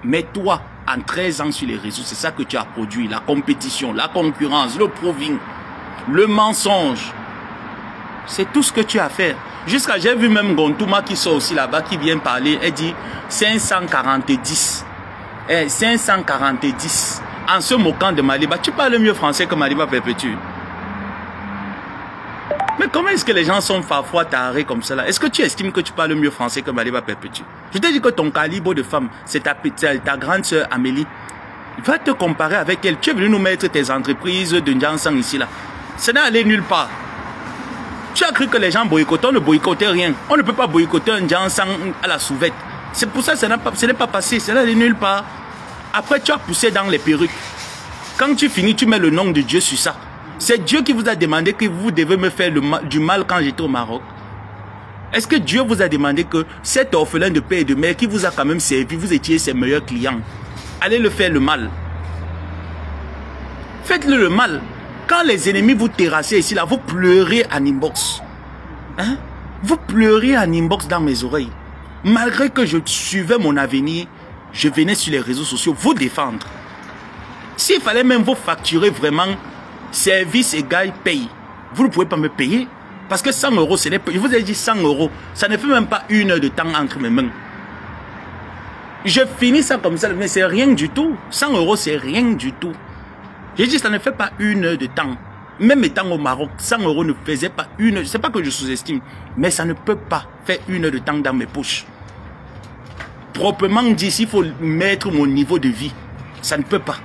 Mais toi, en 13 ans sur les réseaux, c'est ça que tu as produit, la compétition, la concurrence, le proving, le mensonge. C'est tout ce que tu as fait. Jusqu'à, j'ai vu même Gontouma qui sort aussi là-bas, qui vient parler, elle dit 540. 540. En se moquant de Maliba, tu parles mieux français que Maliba Perpétue. Mais comment est-ce que les gens sont parfois tarés comme cela? Est-ce que tu estimes que tu parles mieux français que Maliba Perpétue? Je te dis que ton calibre de femme, c'est ta grande sœur Amélie. Va te comparer avec elle. Tu es venu nous mettre tes entreprises de Njansang ici là. Ça n'est allé nulle part. Tu as cru que les gens boycottaient, on ne boycottait rien. On ne peut pas boycotter un Njansang à la souvette. C'est pour ça que ce n'est pas passé, ça n'est allé nulle part. Après tu as poussé dans les perruques. Quand tu finis, tu mets le nom de Dieu sur ça. C'est Dieu qui vous a demandé que vous devez me faire du mal quand j'étais au Maroc. Est-ce que Dieu vous a demandé que cet orphelin de père et de mère qui vous a quand même servi, vous étiez ses meilleurs clients, allez le faire le mal? Faites-le le mal. Quand les ennemis vous terrassez ici, là, vous pleurez en inbox. Hein? Vous pleurez en inbox dans mes oreilles. Malgré que je suivais mon avenir, je venais sur les réseaux sociaux vous défendre. S'il fallait même vous facturer vraiment service égal paye, vous ne pouvez pas me payer. Parce que 100 euros, je vous ai dit 100 euros, ça ne fait même pas 1 heure de temps entre mes mains. Je finis ça comme ça, mais c'est rien du tout. 100 euros, c'est rien du tout. J'ai dit, ça ne fait pas 1 heure de temps. Même étant au Maroc, 100 euros ne faisait pas 1 heure. C'est pas que je sous-estime, mais ça ne peut pas faire 1 heure de temps dans mes poches. Proprement dit, s'il faut mettre mon niveau de vie, ça ne peut pas.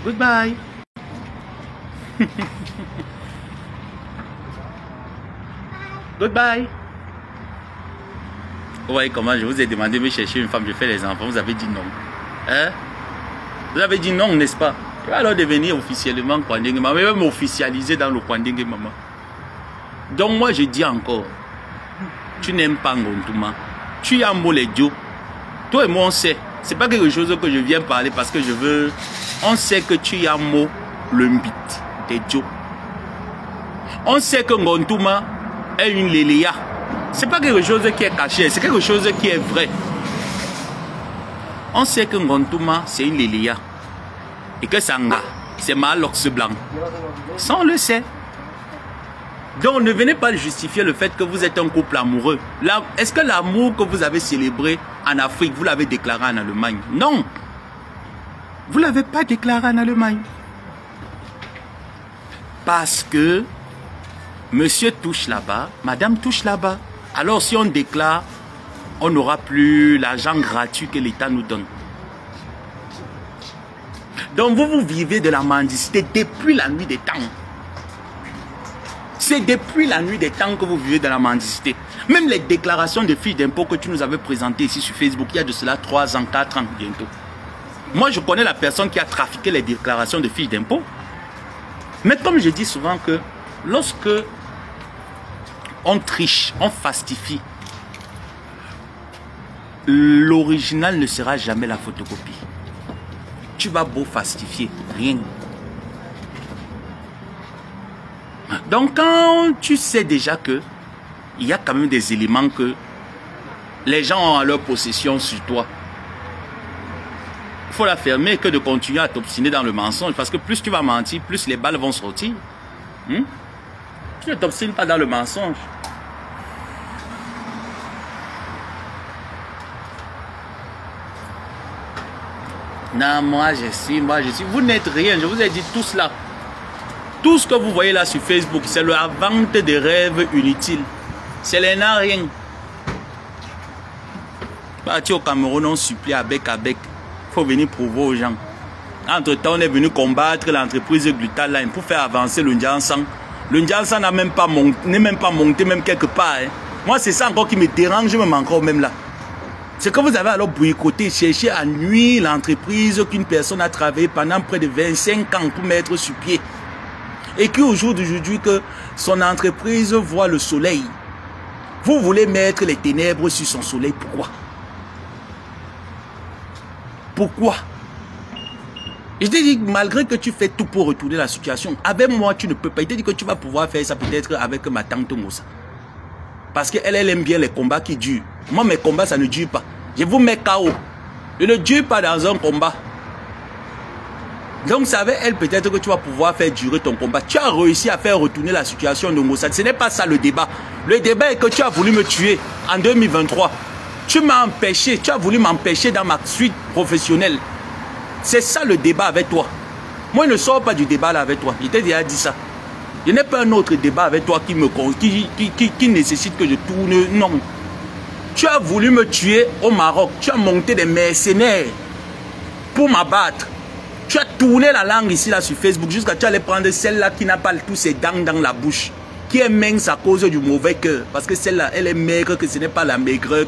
Goodbye. Goodbye. Vous voyez comment je vous ai demandé de me chercher une femme, je fais les enfants, vous avez dit non. Hein? Vous avez dit non, n'est-ce pas? Je vais alors devenir officiellement Kwandenge Maman, même officialisé dans le Kwandenge Maman. Donc moi je dis encore, tu n'aimes pas Ngontouma, tu aimes les dieux. Toi et moi on sait, c'est pas quelque chose que je viens parler parce que je veux. On sait que tu aimes le mbit des dieux. On sait que Ngontouma est une léléa. C'est pas quelque chose qui est caché, c'est quelque chose qui est vrai. On sait que Ngontouma c'est une léléa. Et que Sanga, c'est Malox blanc. Ça on le sait. Donc ne venez pas justifier le fait que vous êtes un couple amoureux. Est-ce que l'amour que vous avez célébré en Afrique, vous l'avez déclaré en Allemagne? Non. Vous ne l'avez pas déclaré en Allemagne. Parce que monsieur touche là-bas, madame touche là-bas. Alors si on déclare, on n'aura plus l'argent gratuit que l'État nous donne. Donc vous vivez de la mendicité depuis la nuit des temps. C'est depuis la nuit des temps que vous vivez de la mendicité. Même les déclarations de fiches d'impôt que tu nous avais présentées ici sur Facebook, il y a de cela 3 ans, 4 ans bientôt. Moi, je connais la personne qui a trafiqué les déclarations de fiches d'impôt. Mais comme je dis souvent que lorsque on triche, on fastifie, l'original ne sera jamais la photocopie. Tu vas beau fastifier, rien. Donc quand tu sais déjà que il y a quand même des éléments que les gens ont à leur possession sur toi, il faut la fermer que de continuer à t'obstiner dans le mensonge. Parce que plus tu vas mentir, plus les balles vont sortir. Tu ne t'obstines pas dans le mensonge. Non, moi je suis. Vous n'êtes rien, je vous ai dit tout cela. Tout ce que vous voyez là sur Facebook, c'est la vente des rêves inutiles. C'est les n'a rien. Parti au Cameroun, on supplie avec. Il faut venir prouver aux gens. Entre-temps, on est venu combattre l'entreprise Glutaline pour faire avancer le Ndiansan. Le Ndiansan n'est même pas monté, même quelque part. Hein. Moi, c'est ça encore qui me dérange, même encore même là. C'est que vous avez alors boycotté, cherché à nuire l'entreprise qu'une personne a travaillé pendant près de 25 ans pour mettre sur pied. Et qu'au jour d'aujourd'hui, que son entreprise voit le soleil. Vous voulez mettre les ténèbres sur son soleil. Pourquoi? Pourquoi? Je t'ai dit, malgré que tu fais tout pour retourner la situation, avec moi, tu ne peux pas. Je t'ai dit que tu vas pouvoir faire ça peut-être avec ma tante Moussa. Parce qu'elle aime bien les combats qui durent. Moi, mes combats, ça ne dure pas. Je vous mets KO. Je ne dure pas dans un combat. Donc, c'est avec elle peut-être que tu vas pouvoir faire durer ton combat. Tu as réussi à faire retourner la situation de Moussa. Ce n'est pas ça le débat. Le débat est que tu as voulu me tuer en 2023. Tu m'as empêché. Tu as voulu m'empêcher dans ma suite professionnelle. C'est ça le débat avec toi. Moi, je ne sors pas du débat là avec toi. Je t'ai déjà dit ça. Je n'ai pas un autre débat avec toi qui nécessite que je tourne. Non. Tu as voulu me tuer au Maroc. Tu as monté des mercenaires pour m'abattre. Tu as tourné la langue ici là sur Facebook jusqu'à tu allais prendre celle-là qui n'a pas tous ses dents dans la bouche. Qui est mince à cause du mauvais cœur. Parce que celle-là, elle est maigre, que ce n'est pas la maigreur.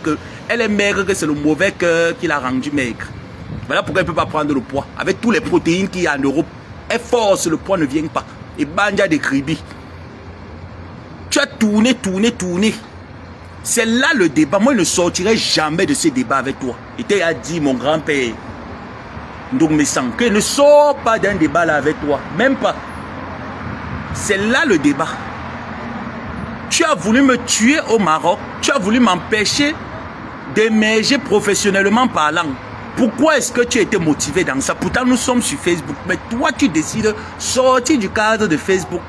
Elle est maigre, que c'est le mauvais cœur qui l'a rendue maigre. Voilà pourquoi elle ne peut pas prendre le poids. Avec toutes les protéines qu'il y a en Europe, elle force, le poids ne vient pas. Et banja de kribi. Tu as tourné. C'est là le débat. Moi, je ne sortirai jamais de ce débat avec toi. Et tu as dit, mon grand-père, donc me sens que ne sors pas d'un débat là avec toi. Même pas. C'est là le débat. Tu as voulu me tuer au Maroc. Tu as voulu m'empêcher d'émerger professionnellement parlant. Pourquoi est-ce que tu as été motivé dans ça? Pourtant, nous sommes sur Facebook. Mais toi, tu décides de sortir du cadre de Facebook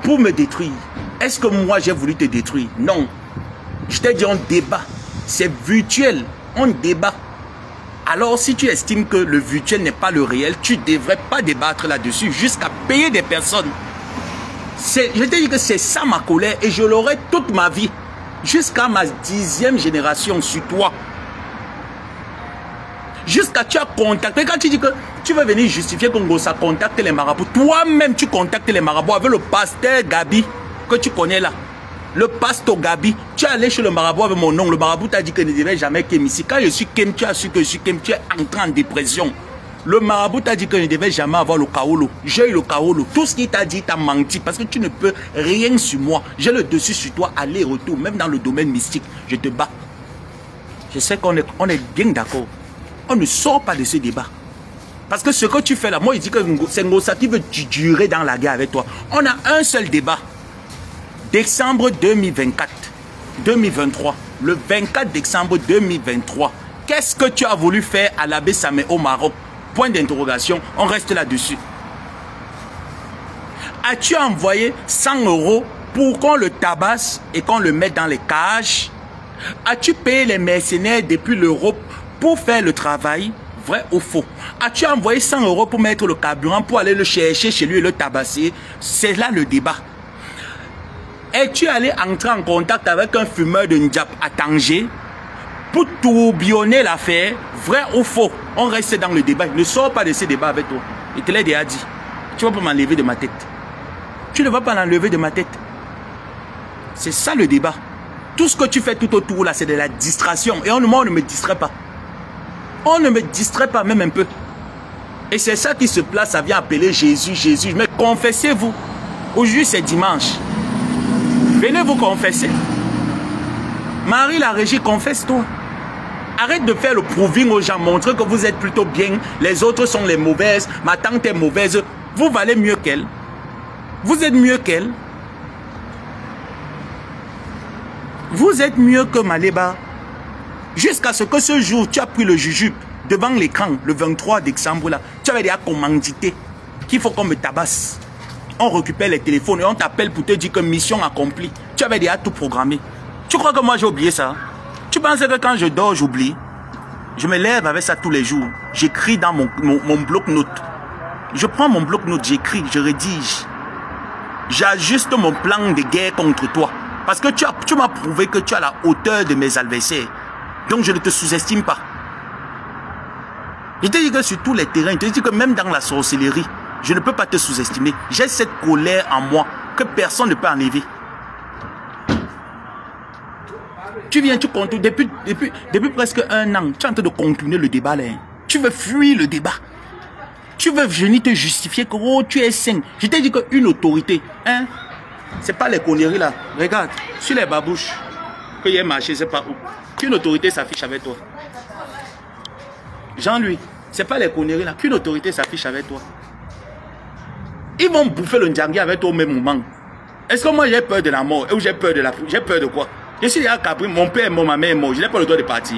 pour me détruire. Est-ce que moi, j'ai voulu te détruire? Non. Je t'ai dit, on débat. C'est virtuel. On débat. Alors, si tu estimes que le virtuel n'est pas le réel, tu ne devrais pas débattre là-dessus jusqu'à payer des personnes. Je t'ai dit que c'est ça ma colère et je l'aurai toute ma vie. Jusqu'à ma 10e génération sur toi. Jusqu'à tu as contacté. Quand tu dis que tu veux venir justifier qu'on ça contacte les marabouts, toi-même tu contactes les marabouts avec le pasteur Gabi que tu connais là. Le pasteur Gabi, tu es allé chez le marabout avec mon nom. Le marabout t'a dit que ne devait jamais Kem ici. Quand je suis Kem, tu as su que je suis Kem, tu es entré en dépression. Le marabout t'a dit que ne devait jamais avoir le kaolo. J'ai eu le kaolo. Tout ce qu'il t'a dit, t'a menti parce que tu ne peux rien sur moi. J'ai le dessus sur toi, aller-retour, même dans le domaine mystique. Je te bats. Je sais qu'on est bien d'accord. On ne sort pas de ce débat. Parce que ce que tu fais là, moi, il dit que c'est Ngossa qui veut durer dans la guerre avec toi. On a un seul débat. Décembre 2023. Le 24 décembre 2023. Qu'est-ce que tu as voulu faire à l'abbé Samé au Maroc? Point d'interrogation. On reste là-dessus. As-tu envoyé 100 € pour qu'on le tabasse et qu'on le mette dans les cages? As-tu payé les mercenaires depuis l'Europe pour faire le travail? Vrai ou faux? As-tu envoyé 100 € pour mettre le carburant, pour aller le chercher chez lui et le tabasser? C'est là le débat. Es-tu allé entrer en contact avec un fumeur de Ndjap à Tanger pour tourbillonner l'affaire? Vrai ou faux? On reste dans le débat. Ne sors pas de ce débat avec toi. Je te l'ai déjà dit. Tu ne vas pas m'enlever de ma tête. Tu ne vas pas l'enlever de ma tête. C'est ça le débat. Tout ce que tu fais tout autour là, c'est de la distraction. Et moi, on ne me distrait pas. On ne me distrait pas même un peu. Et c'est ça qui se place, ça vient appeler Jésus, Jésus. Mais confessez-vous. Aujourd'hui, c'est dimanche. Venez vous confesser. Marie la régie, confesse-toi. Arrête de faire le proving aux gens, montrer que vous êtes plutôt bien. Les autres sont les mauvaises. Ma tante est mauvaise. Vous valez mieux qu'elle. Vous êtes mieux qu'elle. Vous êtes mieux que Maléba. Jusqu'à ce que ce jour, tu as pris le jujube devant l'écran, le 23 décembre, là. Tu avais déjà commandité qu'il faut qu'on me tabasse. On récupère les téléphones et on t'appelle pour te dire que mission accomplie. Tu avais déjà tout programmé. Tu crois que moi j'ai oublié ça? Tu penses que quand je dors, j'oublie? Je me lève avec ça tous les jours. J'écris dans mon bloc-notes. Je prends mon bloc-notes, j'écris, je rédige. J'ajuste mon plan de guerre contre toi. Parce que tu m'as prouvé que tu as la hauteur de mes adversaires. Donc je ne te sous-estime pas. Je te dis que sur tous les terrains, je te dis que même dans la sorcellerie, je ne peux pas te sous-estimer. J'ai cette colère en moi que personne ne peut enlever. Tu viens, tu continues, depuis presque 1 an, tu es en train de continuer le débat là. Tu veux fuir le débat. Tu veux venir te justifier que oh, tu es sain. Je t'ai dit qu'une autorité, hein, c'est pas les conneries là. Regarde, sur les babouches, qu'il y ait marché, c'est pas où. Qu'une autorité s'affiche avec toi. Jean-Louis, c'est pas les conneries là. Qu'une autorité s'affiche avec toi. Ils vont bouffer le Ndjangui avec toi au même moment. Est-ce que moi j'ai peur de la mort ou j'ai peur de la... J'ai peur de quoi? Je suis déjà Cabri, mon père est mort, ma mère est morte. Je n'ai pas le droit de partir.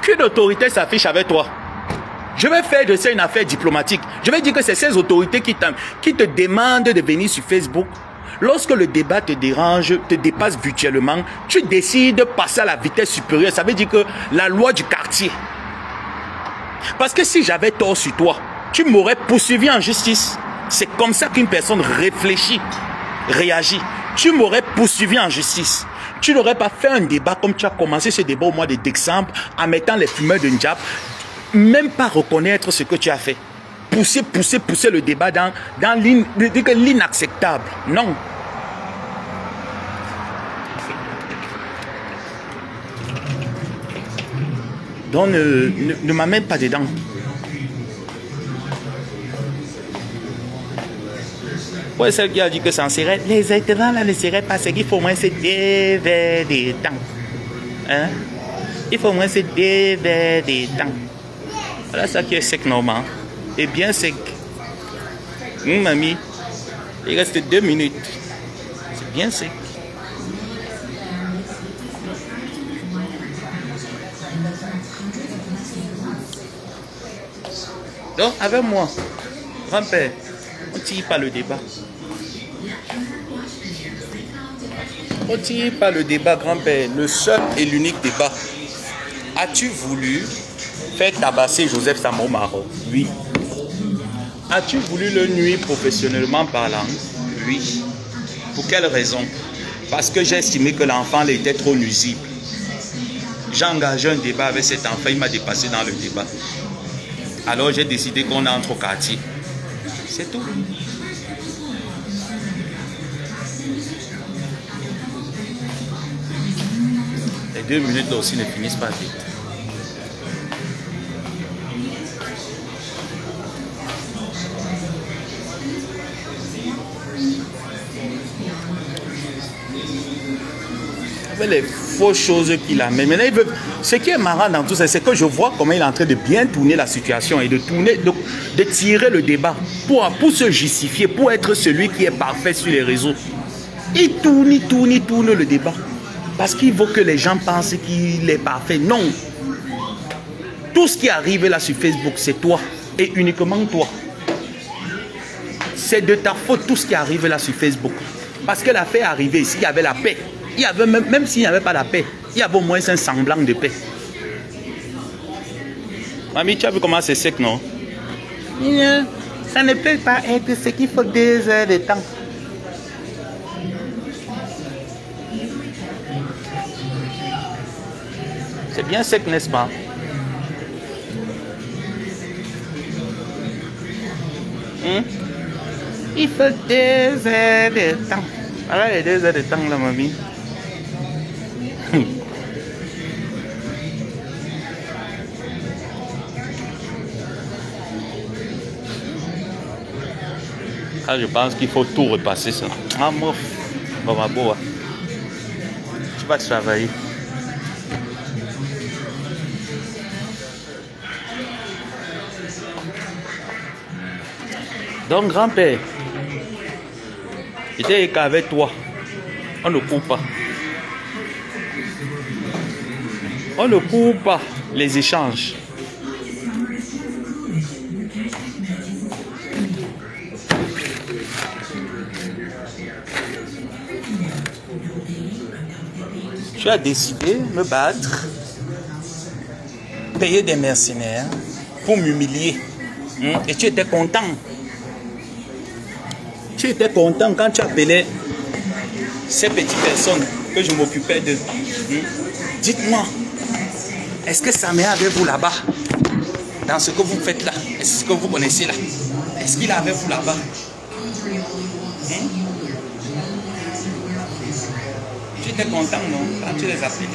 Qu'une autorité s'affiche avec toi. Je vais faire de ça une affaire diplomatique. Je vais dire que c'est ces autorités qui te demandent de venir sur Facebook. Lorsque le débat te dérange, te dépasse virtuellement, tu décides de passer à la vitesse supérieure. Ça veut dire que la loi du quartier. Parce que si j'avais tort sur toi, tu m'aurais poursuivi en justice. C'est comme ça qu'une personne réfléchit, réagit. Tu m'aurais poursuivi en justice. Tu n'aurais pas fait un débat comme tu as commencé ce débat au mois de décembre en mettant les fumeurs de Ndjap, même pas reconnaître ce que tu as fait. Pousser le débat dans l'inacceptable. Non. Donc ne m'amène pas dedans. Ouais, celle qui a dit que ça en serait, les événements là ne seraient pas ce qu'il faut au moins se déver des temps. Hein? Il faut au moins se déver des temps. Voilà ça qui est sec normal. Et bien sec. Mamie, il reste 2 minutes. C'est bien sec. Donc, avec moi, grand-père, on ne tire pas le débat. On ne tire pas le débat, grand-père. Le seul et l'unique débat. As-tu voulu faire tabasser Joseph Samo Maro? Oui. As-tu voulu le nuire professionnellement parlant? Oui. Pour quelle raison? Parce que j'ai estimé que l'enfant était trop nuisible. J'ai engagé un débat avec cet enfant, il m'a dépassé dans le débat. Alors j'ai décidé qu'on entre au quartier. C'est tout. Les 2 minutes là aussi ne finissent pas vite. Avec les fausses choses qu'il a. Mais maintenant, ce qui est marrant dans tout ça, c'est que je vois comment il est en train de bien tourner la situation et de tirer le débat pour se justifier, pour être celui qui est parfait sur les réseaux. Il tourne le débat. Parce qu'il veut que les gens pensent qu'il est parfait. Non. Tout ce qui arrive là sur Facebook, c'est toi. Et uniquement toi. C'est de ta faute tout ce qui arrive là sur Facebook. Parce que l'affaire est arrivée ici, il y avait la paix. Il y avait même s'il n'y avait pas la paix, Il y a au moins un semblant de paix. Mamie, tu as vu comment c'est sec, non? Ça ne peut pas être ce qu'il faut 2 heures de temps. C'est bien sec, n'est-ce pas? Il faut 2 heures de temps. Voilà les 2 heures de temps, là, mamie. Ah, je pense qu'il faut tout repasser ça. Ah, mof. Maman, boa. Tu vas travailler. Donc, grand-père, j'étais qu'avec toi. On ne coupe pas. On ne coupe pas les échanges. Tu as décidé de me battre, payer des mercenaires pour m'humilier. Et tu étais content. Tu étais content quand tu appelais ces petites personnes que je m'occupais d'eux. Dites-moi, est-ce que ça met avec vous là-bas? Dans ce que vous faites là? Est-ce ce que vous connaissez là? Est-ce qu'il est avec vous là-bas? Tu étais content, non? Quand tu les appelais.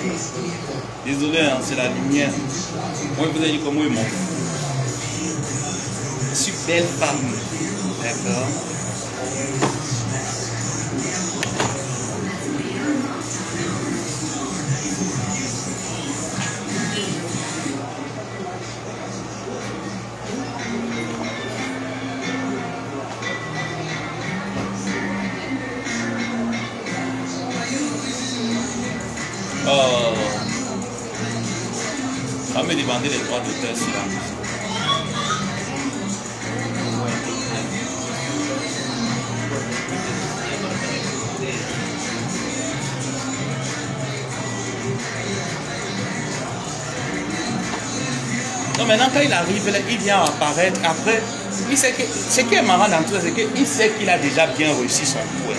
Désolé, hein, c'est la lumière. Moi, vous avez dit comment ils m'ont fait. Je suis belle femme. D'accord. On va me demander les droits d'auteur si là. Donc maintenant quand il arrive là, il vient apparaître après. Il sait que ce qui est marrant dans tout ça, c'est qu'il sait qu'il a déjà bien réussi son coup.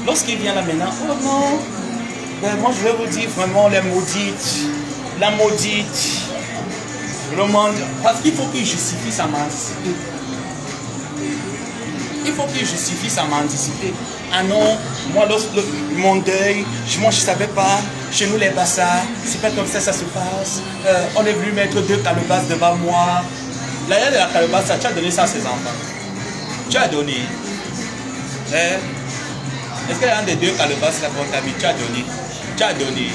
Lorsqu'il vient là maintenant, oh non, ben moi je vais vous dire vraiment les maudites, la maudite, le monde, parce qu'il faut qu'il justifie sa mendicité. Il faut qu'il justifie sa mendicité. Ah non, moi mon deuil, moi je ne savais pas, chez nous les bassards, c'est pas comme ça ça se passe. On est venu mettre 2 calebasses devant moi. L'ailleurs de la calebasse, tu as donné ça à ses enfants. Tu as donné. Est-ce qu'il y a un des 2 calebasses là qu'on t'a mis? Tu as donné. Tu as donné.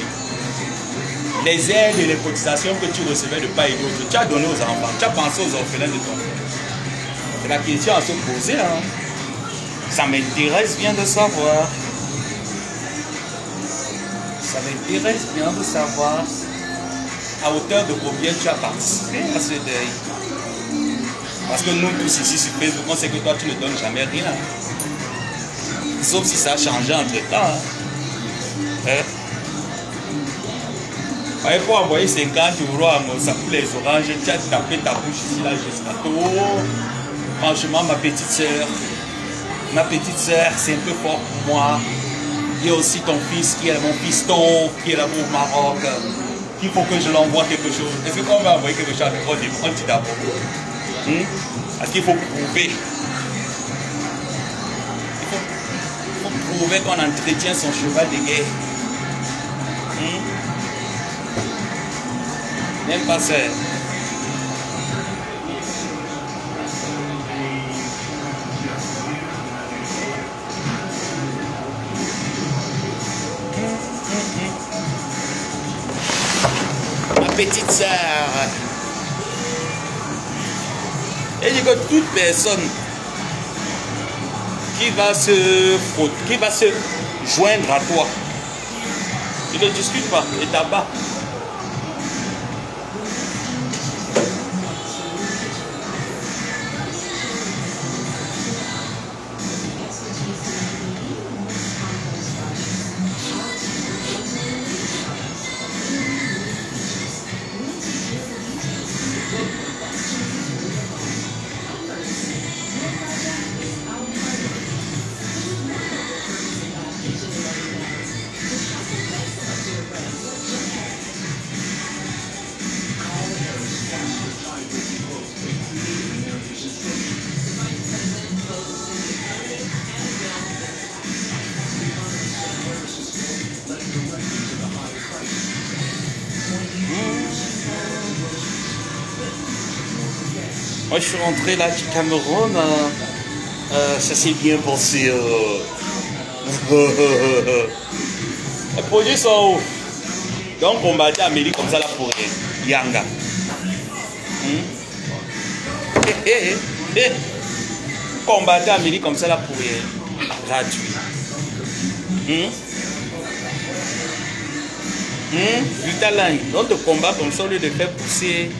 Les aides et les cotisations que tu recevais de part et d'autre, tu as donné aux enfants. Tu as pensé aux orphelins de ton frère. C'est la question à se poser. Hein. Ça m'intéresse bien de savoir. Ça m'intéresse bien de savoir à hauteur de combien tu as participé à ce deuil. Parce que nous tous ici sur Facebook, on sait que toi tu ne donnes jamais rien. Sauf si ça a changé entre temps. Hein? Il faut envoyer 50 € à Mossa pour les oranges. Tu as tapé ta bouche ici là jusqu'à tout. Franchement, ma petite sœur, c'est un peu fort pour moi. Il y a aussi ton fils qui est mon fiston, qui est là au Maroc. Il faut que je l'envoie quelque chose. Est-ce qu'on va envoyer quelque chose avec toi d'abord? Parce qu'il faut prouver. Il faut prouver qu'on entretient son cheval de guerre. N'aime pas ça. Ma petite sœur. Et dit que toute personne qui va se joindre à toi, il ne discute pas, et tabac. Moi, je suis rentré là du Cameroun. Ça s'est bien passé. Les produits sont hauts. Donc, on va dire Amélie comme ça là pour Yanga. Combattre Amélie comme ça là pour gratuit. Du talent. Donc, de combat comme ça, au lieu de faire pousser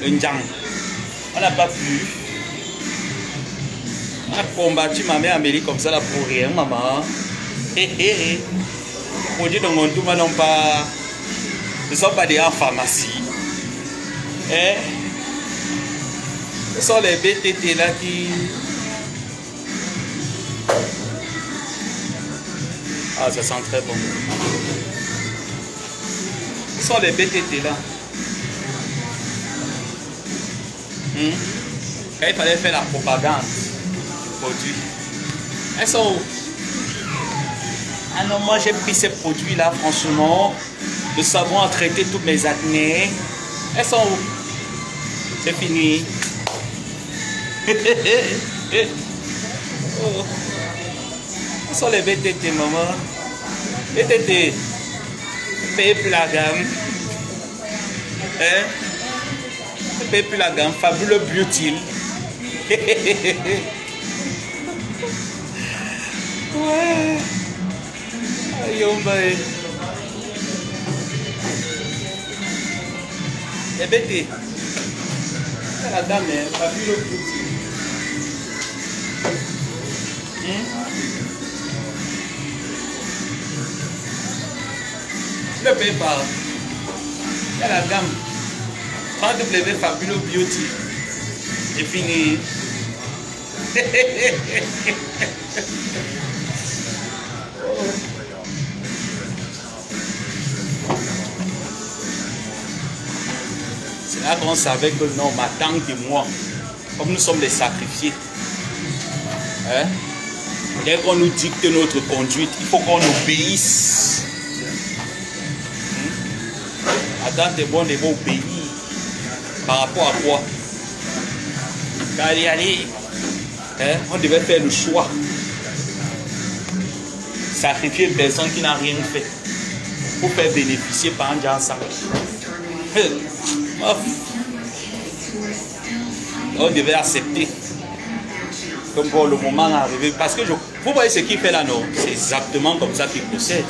le njang. On n'a pas pu. On a combattu ma mère Amélie comme ça là pour rien, maman. Produits de mon tout n'ont pas. Ne sont pas des en pharmacie. Ce sont les BTT là qui. Ah, ça sent très bon. Ce sont les BTT là. Quand il fallait faire la propagande du produit. Elles sont où? Ah non, moi j'ai pris ces produits là, franchement. Le savon a traité toutes mes acnés. Elles sont où? C'est fini. Oh. Ce sont les BTT, maman. BTT. Paye plus la gamme. Paye plus la gamme. Fabuleux Beauty. Ouais. Aïe, on va. Les BTT. La dame est Fabuleux Beauty. Je ne paye pas. Il y a la gamme 30W Fabuleux Beauty. C'est fini. C'est là qu'on savait que non, ma tante et moi, comme nous sommes les sacrifiés, dès qu'on nous dicte notre conduite, il faut qu'on obéisse. La tante et moi, on devait obéir. Par rapport à quoi? Allez, on devait faire le choix. Sacrifier une personne qui n'a rien fait pour faire bénéficier par un gens ensemble. On devait accepter. Comme pour le moment arrivé. Parce que vous voyez ce qu'il fait là, non? C'est exactement comme ça qu'il procède.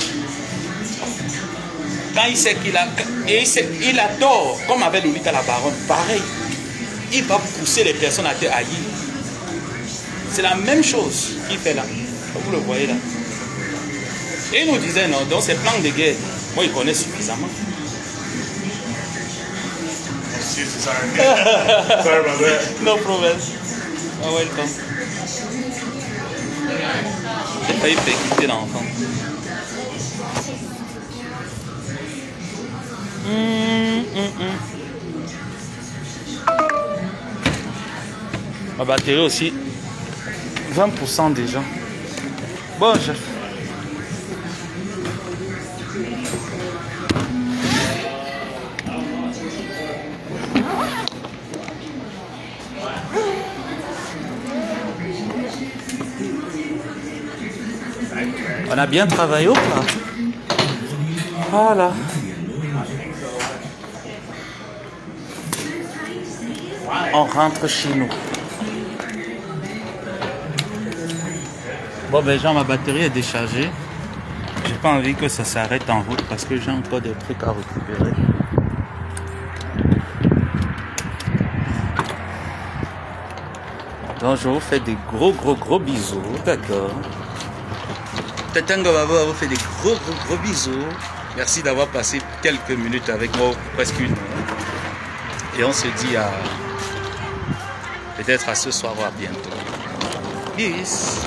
Quand il sait qu'il a... Et il a tort, comme avec Lolita la baronne, pareil. Il va pousser les personnes à te haïr. C'est la même chose qu'il fait là. Comme vous le voyez là. Et il nous disait non, dans ses plans de guerre, moi il connaît suffisamment. Sorry about that. No problem. Oh, welcome. J'ai failli percuter l'enfant. Ma batterie aussi 20% déjà. Bon, chef. On a bien travaillé ou pas? Voilà. On rentre chez nous. Bon ben genre ma batterie est déchargée. J'ai pas envie que ça s'arrête en route parce que j'ai encore des trucs à récupérer. Donc je vous fais des gros bisous, d'accord. Tatango Baba vous fait des gros bisous. Merci d'avoir passé quelques minutes avec moi, presque une heure. Et on se dit à peut-être à ce soir ou à bientôt. Peace.